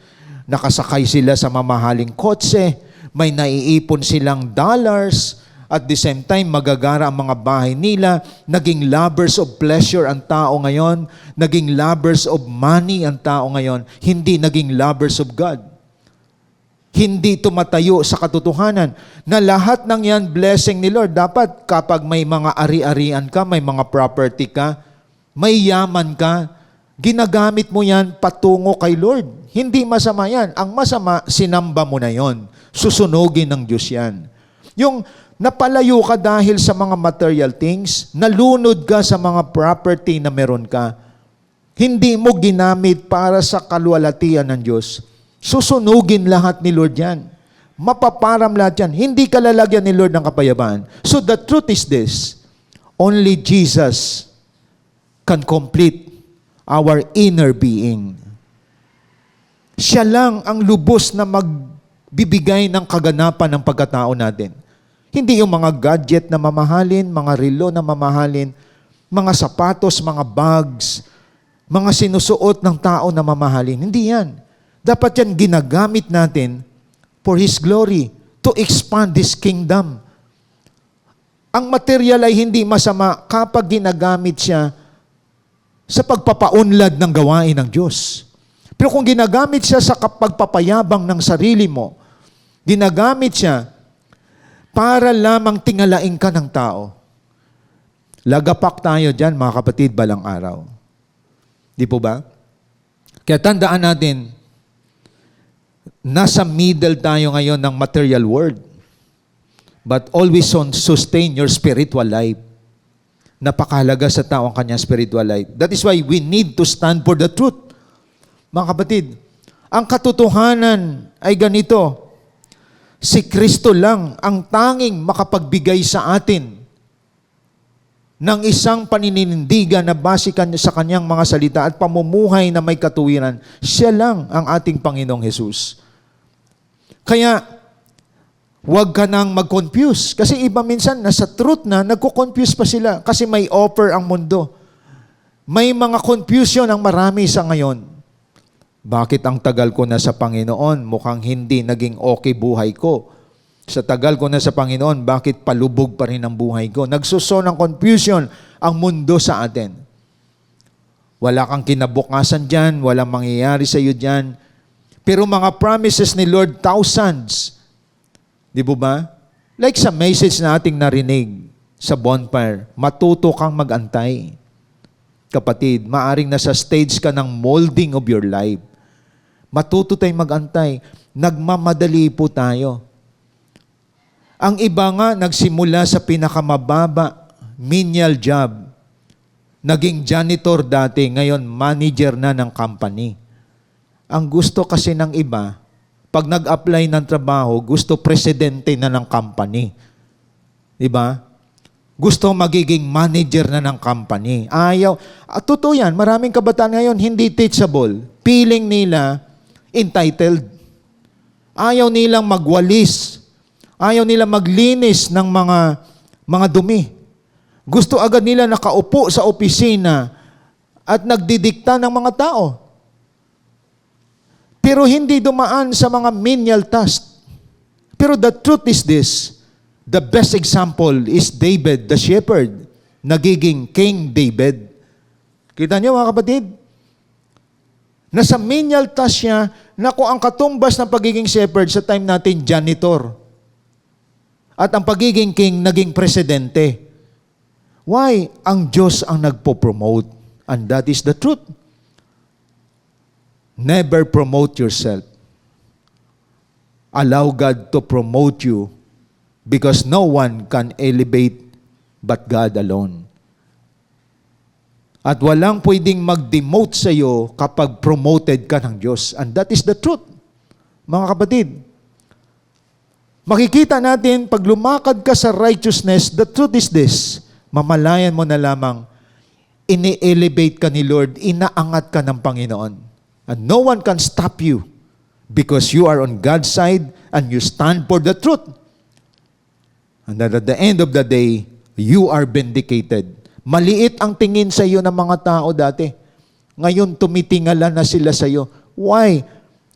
nakasakay sila sa mamahaling kotse, may naiipon silang dollars, at the same time, magagara ang mga bahay nila. Naging lovers of pleasure ang tao ngayon. Naging lovers of money ang tao ngayon. Hindi naging lovers of God. Hindi tumatayo sa katotohanan na lahat ng yan blessing ni Lord. Dapat kapag may mga ari-arian ka, may mga property ka, may yaman ka, ginagamit mo yan patungo kay Lord. Hindi masama yan. Ang masama, sinamba mo na yon. Susunugin ng Diyos yan. Yung napalayo ka dahil sa mga material things, nalunod ka sa mga property na meron ka, hindi mo ginamit para sa kaluwalhatian ng Diyos, susunugin lahat ni Lord yan. Mapaparam lahat yan. Hindi ka lalagyan ni Lord ng kapayapaan. So the truth is this, only Jesus can complete our inner being. Siya lang ang lubos na magbibigay ng kaganapan ng pagkatao natin. Hindi yung mga gadget na mamahalin, mga relo na mamahalin. mga sapatos, mga bags, mga sinusuot ng tao na mamahalin. Hindi yan. Dapat yan ginagamit natin for His glory, to expand His kingdom. Ang material ay hindi masama kapag ginagamit siya sa pagpapaunlad ng gawain ng Diyos. Pero kung ginagamit siya sa pagpapayabang ng sarili mo, ginagamit siya para lamang tingalain ka ng tao, lagapak tayo dyan, mga kapatid, balang araw. Di po ba? Kaya tandaan natin, nasa middle tayo ngayon ng material world. But always sustain your spiritual life. Napakahalaga sa tao ang kanyang spiritual life. That is why we need to stand for the truth. Mga kapatid, ang katotohanan ay ganito. Si Kristo lang ang tanging makapagbigay sa atin ng isang paninindigan na base sa kanyang mga salita at pamumuhay na may katuwiran. Siya lang ang ating Panginoong Hesus. Kaya, huwag ka nang mag-confuse. Kasi iba minsan, nasa truth na, nagko-confuse pa sila. Kasi may offer ang mundo. May mga confusion ang marami sa ngayon. Bakit ang tagal ko na sa Panginoon, mukhang hindi naging okay buhay ko? Sa tagal ko na sa Panginoon, bakit palubog pa rin ang buhay ko? Nagsuso ng confusion ang mundo sa atin. Wala kang kinabukasan dyan, walang mangyayari sa iyo dyan. Pero mga promises ni Lord, thousands. Di po ba? Like sa message na ating narinig sa bonfire, matuto kang mag-antay. Kapatid, maaring nasa stage ka ng molding of your life. Matuto tayong mag-antay. Nagmamadali po tayo. Ang iba nga, nagsimula sa pinakamababa, menial job. Naging janitor dati, ngayon manager na ng company. Ang gusto kasi ng iba, pag nag-apply ng trabaho, gusto presidente na ng company. Diba? Gusto magiging manager na ng company. Ayaw. Totoo yan, maraming kabataan ngayon hindi teachable. Feeling nila entitled. Ayaw nilang magwalis. Ayaw nila maglinis ng mga dumi. Gusto agad nila nakaupo sa opisina at nagdidikta ng mga tao. Pero hindi dumaan sa mga menial task. Pero the truth is this, the best example is David, the shepherd, nagiging King David. Kita niyo mga kapatid? Nasa menial task siya, na kung ang katumbas ng pagiging shepherd sa time natin, janitor. At ang pagiging king, naging presidente. Why? Ang Diyos ang nagpo-promote. And that is the truth. Never promote yourself. Allow God to promote you because no one can elevate but God alone. At walang pwedeng mag-demote sa iyo kapag promoted ka ng Diyos. And that is the truth. Mga kapatid, makikita natin, pag lumakad ka sa righteousness, the truth is this, mamalayan mo na lamang, ini-elevate ka ni Lord, inaangat ka ng Panginoon. And no one can stop you because you are on God's side and you stand for the truth. And that at the end of the day, you are vindicated. Maliit ang tingin sa iyo ng mga tao dati. Ngayon, tumitingala na sila sa iyo. Why?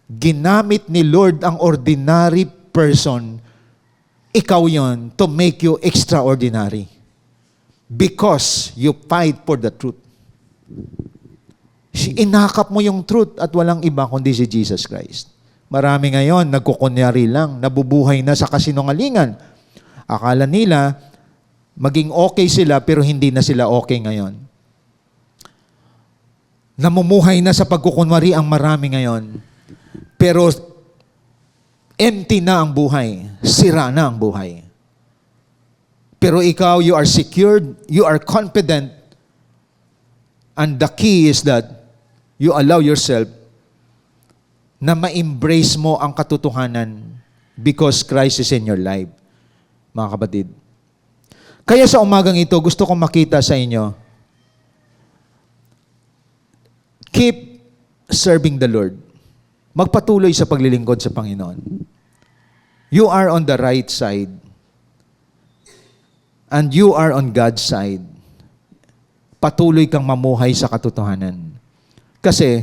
Ginamit ni Lord ang ordinary person, ikaw yon, to make you extraordinary. Because you fight for the truth. Inakap mo yung truth at walang iba kundi si Jesus Christ. Marami ngayon, nagkukunyari lang, nabubuhay na sa kasinungalingan. Akala nila, maging okay sila pero hindi na sila okay ngayon. Namumuhay na sa pagkukunwari ang marami ngayon. Pero empty na ang buhay. Sira na ang buhay. Pero ikaw, you are secured, you are confident, and the key is that you allow yourself na ma-embrace mo ang katotohanan because Christ is in your life. Mga kapatid. Kaya sa umagang ito, gusto kong makita sa inyo, keep serving the Lord. Magpatuloy sa paglilingkod sa Panginoon. You are on the right side. And you are on God's side. patuloy kang mamuhay sa katotohanan. Kasi,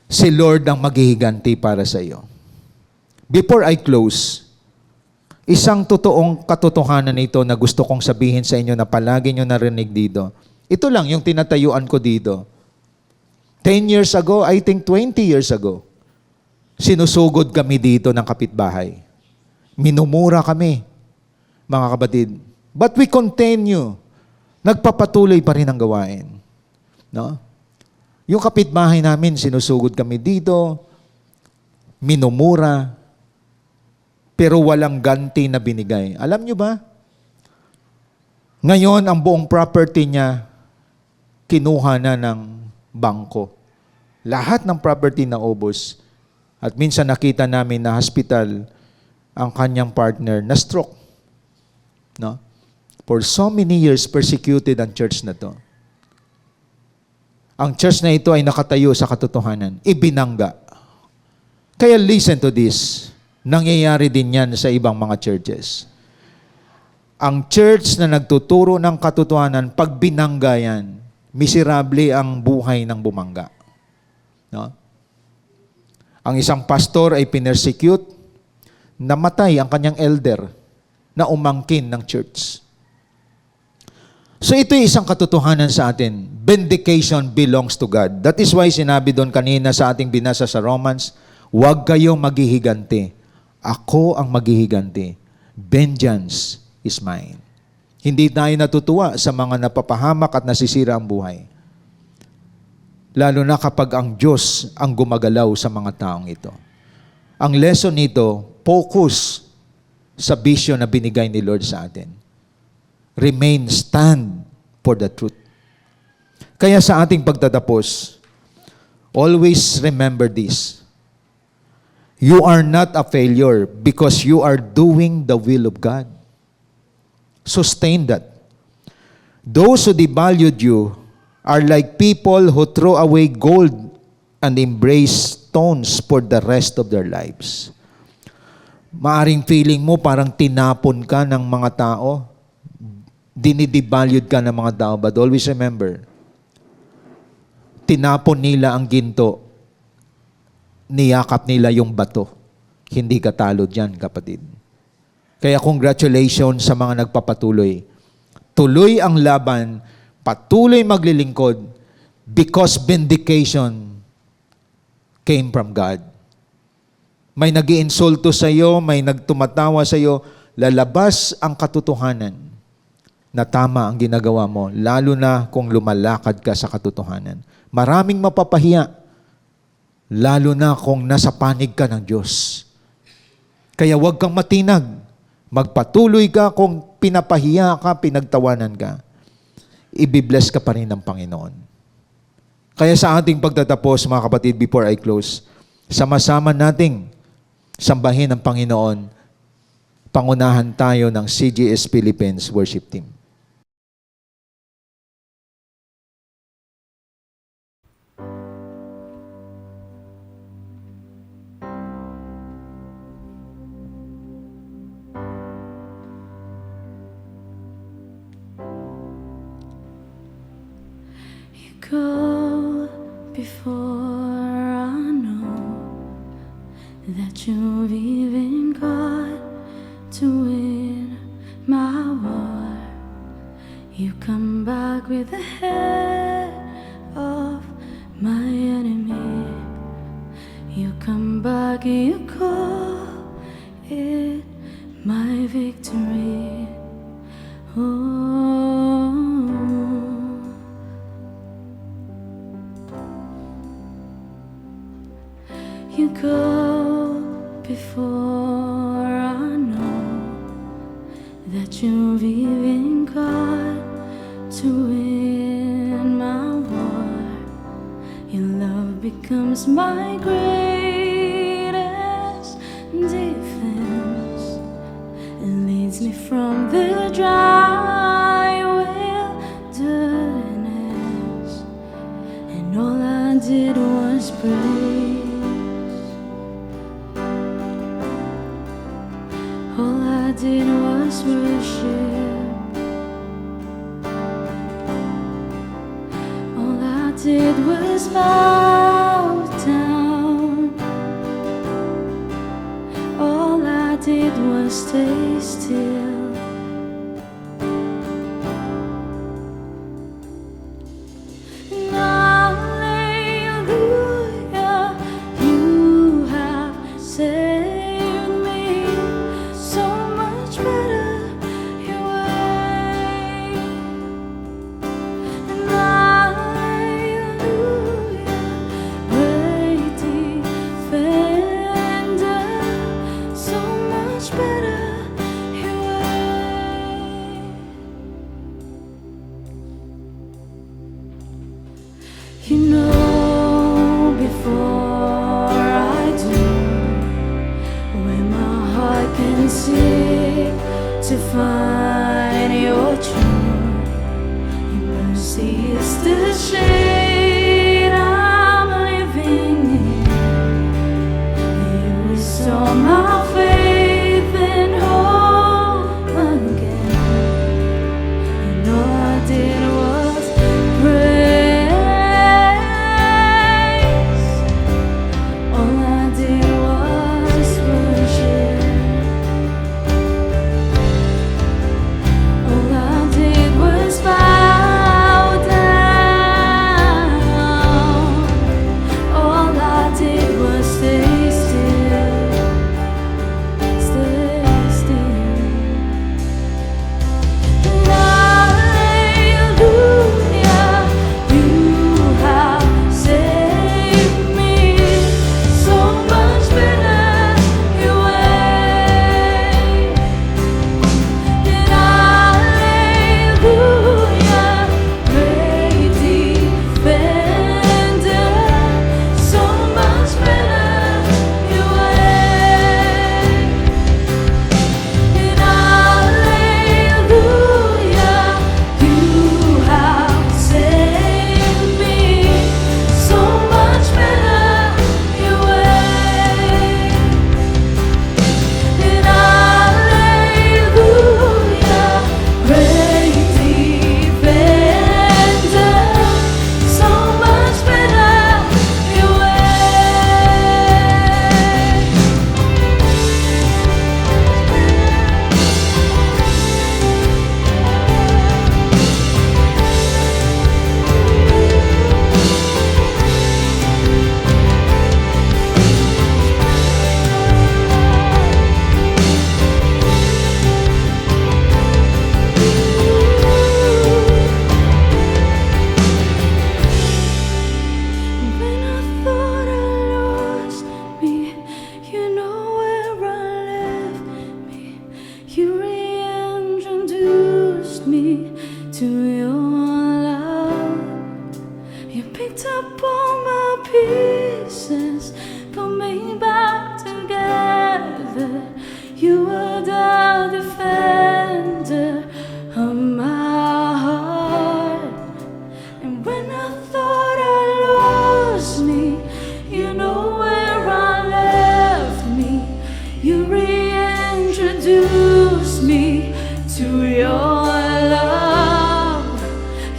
si Lord ang maghihiganti para sa iyo. Before I close, isang totoong katotohanan ito na gusto kong sabihin sa inyo na palagi nyo narinig dito. Ito lang yung tinatayuan ko dito. 10 years ago, I think 20 years ago, sinusugod kami dito ng kapitbahay. Minumura kami, mga kapatid. But we continue. Nagpapatuloy pa rin ang gawain. No? Yung kapitbahay namin, sinusugod kami dito, minumura, pero walang ganti na binigay. Alam nyo ba? Ngayon, ang buong property niya, kinuha na ng bangko. Lahat ng property na ubos. At minsan nakita namin na hospital ang kanyang partner na stroke. No? For so many years, persecuted ang church na to. Ang church na ito ay nakatayo sa katotohanan. Ibinangga. Kaya listen to this. Nangyayari din yan sa ibang mga churches. Ang church na nagtuturo ng katotohanan, pag binangga yan, miserable ang buhay ng bumangga. No? Ang isang pastor ay pinersecute, namatay ang kanyang elder na umangkin ng church. So ito yung isang katotohanan sa atin. Vindication belongs to God. That is why sinabi doon kanina sa ating binasa sa Romans, huwag kayong maghihiganti. Ako ang maghihiganti. Vengeance is mine. Hindi tayo natutuwa sa mga napapahamak at nasisira ang buhay. Lalo na kapag ang Diyos ang gumagalaw sa mga taong ito. Ang lesson nito, focus sa vision na binigay ni Lord sa atin. Remain, stand for the truth. Kaya sa ating pagtatapos, always remember this. You are not a failure because you are doing the will of God. Sustain that. Those who devalued you are like people who throw away gold and embrace stones for the rest of their lives. Maaring feeling mo parang tinapon ka ng mga tao, dinidevalued ka ng mga tao, but always remember, tinapon nila ang ginto, niyakap nila yung bato. Hindi ka talo dyan, kapatid. Kaya congratulations sa mga nagpapatuloy. Tuloy ang laban, patuloy maglilingkod, because vindication came from God. May nag-iinsulto sa iyo, may nagtumatawa sa iyo, lalabas ang katotohanan na tama ang ginagawa mo, lalo na kung lumalakad ka sa katotohanan. Maraming mapapahiya, lalo na kung nasa panig ka ng Diyos. Kaya huwag kang matinag. Magpatuloy ka kung pinapahiya ka, pinagtawanan ka. Ibibless ka pa rin ng Panginoon. Kaya sa ating pagtatapos, mga kapatid, before I close, sama-sama nating sambahin ang Panginoon. Pangunahan tayo ng CGS Philippines Worship Team. Go before I know that you've even got to win my war. You come back with the head of my enemy. You come back and you call it my victory. Oh. You go before I know that you've even got to win my war. Your love becomes my greatest defense. It leads me from the dry wilderness, and all I did was praise. All I did was worship. did was bow down. All I did was stay still. Hallelujah, you have saved me so much better your way. And hallelujah, great defender, so much better your way. You know before I do, when my heart can seek to find your truth, your mercy is the shade I'm living in. You restore my faith and hope again. And all I did was praise. All I did was worship. All I did was bow down. All I did was stay still, stay still. Hallelujah, you have saved me so much better your way. And hallelujah, great defender, so much better your way. And hallelujah, you have saved me so much better your way. And hallelujah, great defender, so much better your When I thought I lost me, you know where I left me. You reintroduced me to your love. You picked up all my pieces, put me back together. You were the defender of my heart. And when I thought I lost me, you know where I left me. You reintroduced me to your love.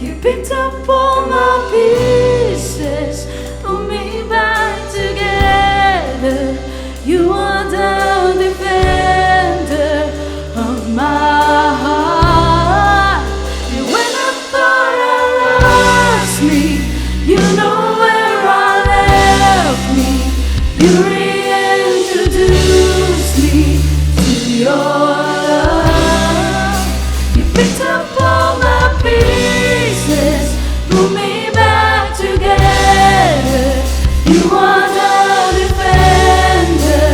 You picked up all my pieces, put me back together. You are the defender of my heart. And when I thought I lost me, you know where I left me. You reintroduced me to your love. You picked up all my pieces, put me back together. You are the defender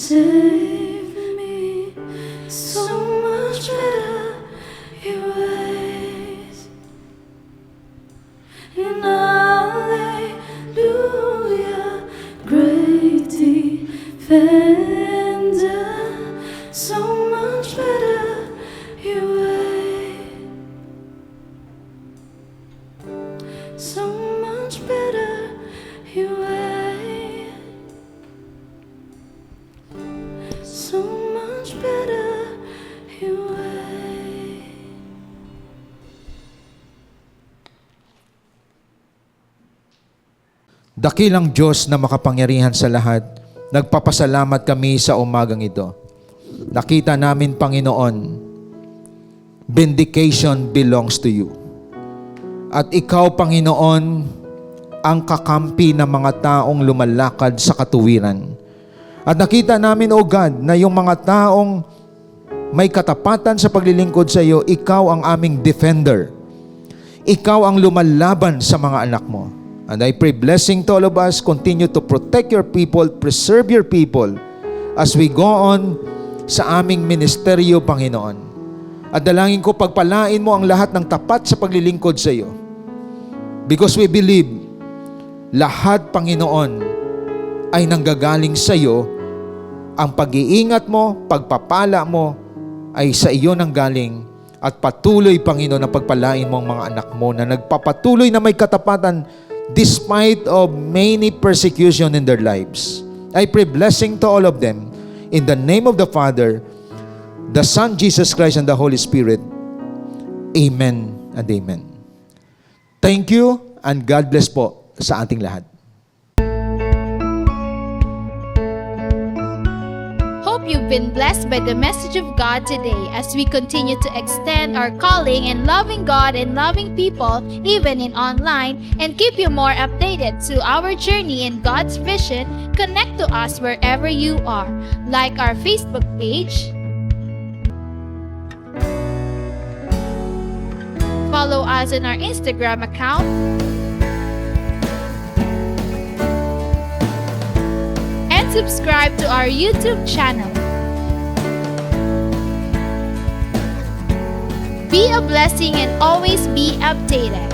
save me. So much better your ways. And hallelujah, great defender. So much better your way. So much better your way. So much better your way. Dakilang Diyos na makapangyarihan sa lahat, nagpapasalamat kami sa umagang ito. Nakita namin, Panginoon, vindication belongs to you. At ikaw, Panginoon, ang kakampi ng mga taong lumalakad sa katuwiran. At nakita namin, O God, na yung mga taong may katapatan sa paglilingkod sa iyo, ikaw ang aming defender. Ikaw ang lumalaban sa mga anak mo. And I pray blessing to all of us. Continue to protect your people, preserve your people as we go on sa aming ministeryo, Panginoon. At dalangin ko, pagpalain mo ang lahat ng tapat sa paglilingkod sa iyo. Because we believe, lahat, Panginoon, ay nanggagaling sa iyo. Ang pag-iingat mo, pagpapala mo, ay sa iyo nanggaling. At patuloy, Panginoon, na pagpalain mo ang mga anak mo na nagpapatuloy na may katapatan despite of many persecution in their lives. I pray blessing to all of them. In the name of the Father, the Son, Jesus Christ, and the Holy Spirit. Amen and amen. Thank you and God bless po sa ating lahat. Hope you've been blessed by the message of God today as we continue to extend our calling in loving God and loving people, even in online, and keep you more updated to our journey in God's vision. Connect to us wherever you are. Like our Facebook page, follow us on our Instagram account, and subscribe to our YouTube channel. Be a blessing and always be updated.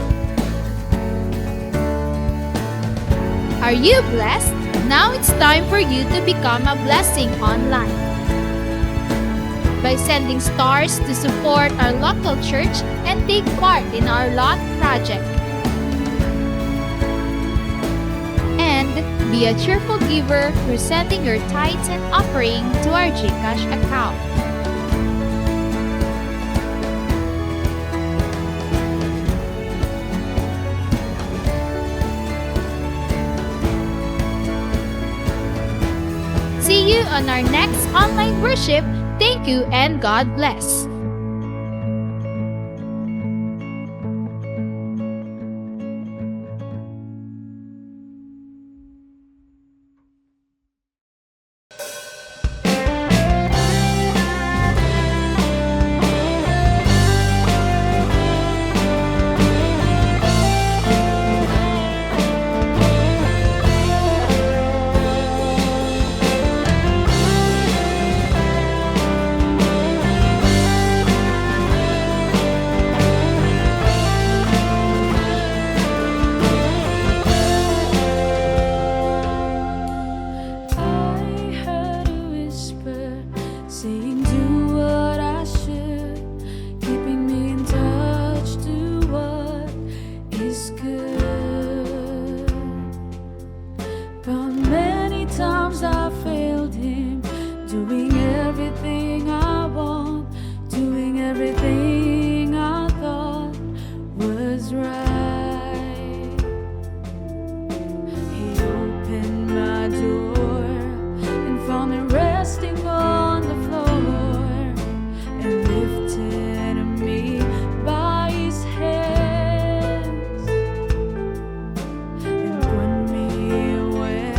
Are you blessed? Now it's time for you to become a blessing online. By sending stars to support our local church and take part in our LOT project. And be a cheerful giver through sending your tithes and offering to our GCash account. See you on our next online worship. Thank you and God bless. And put me where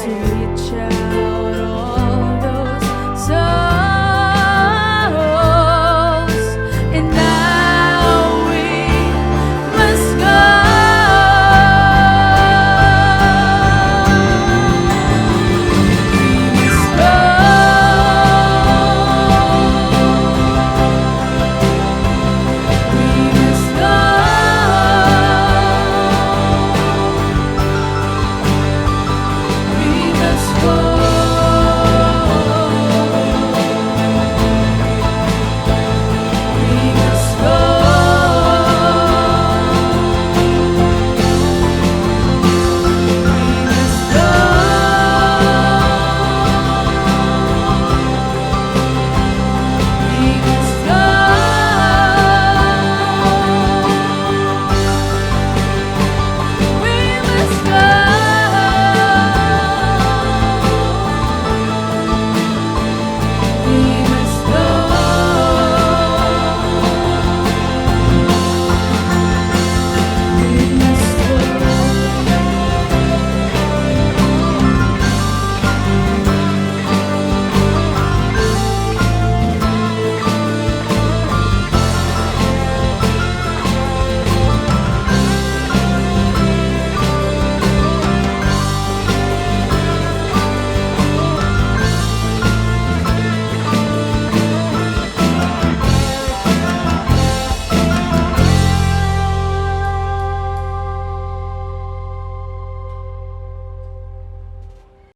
to reach out.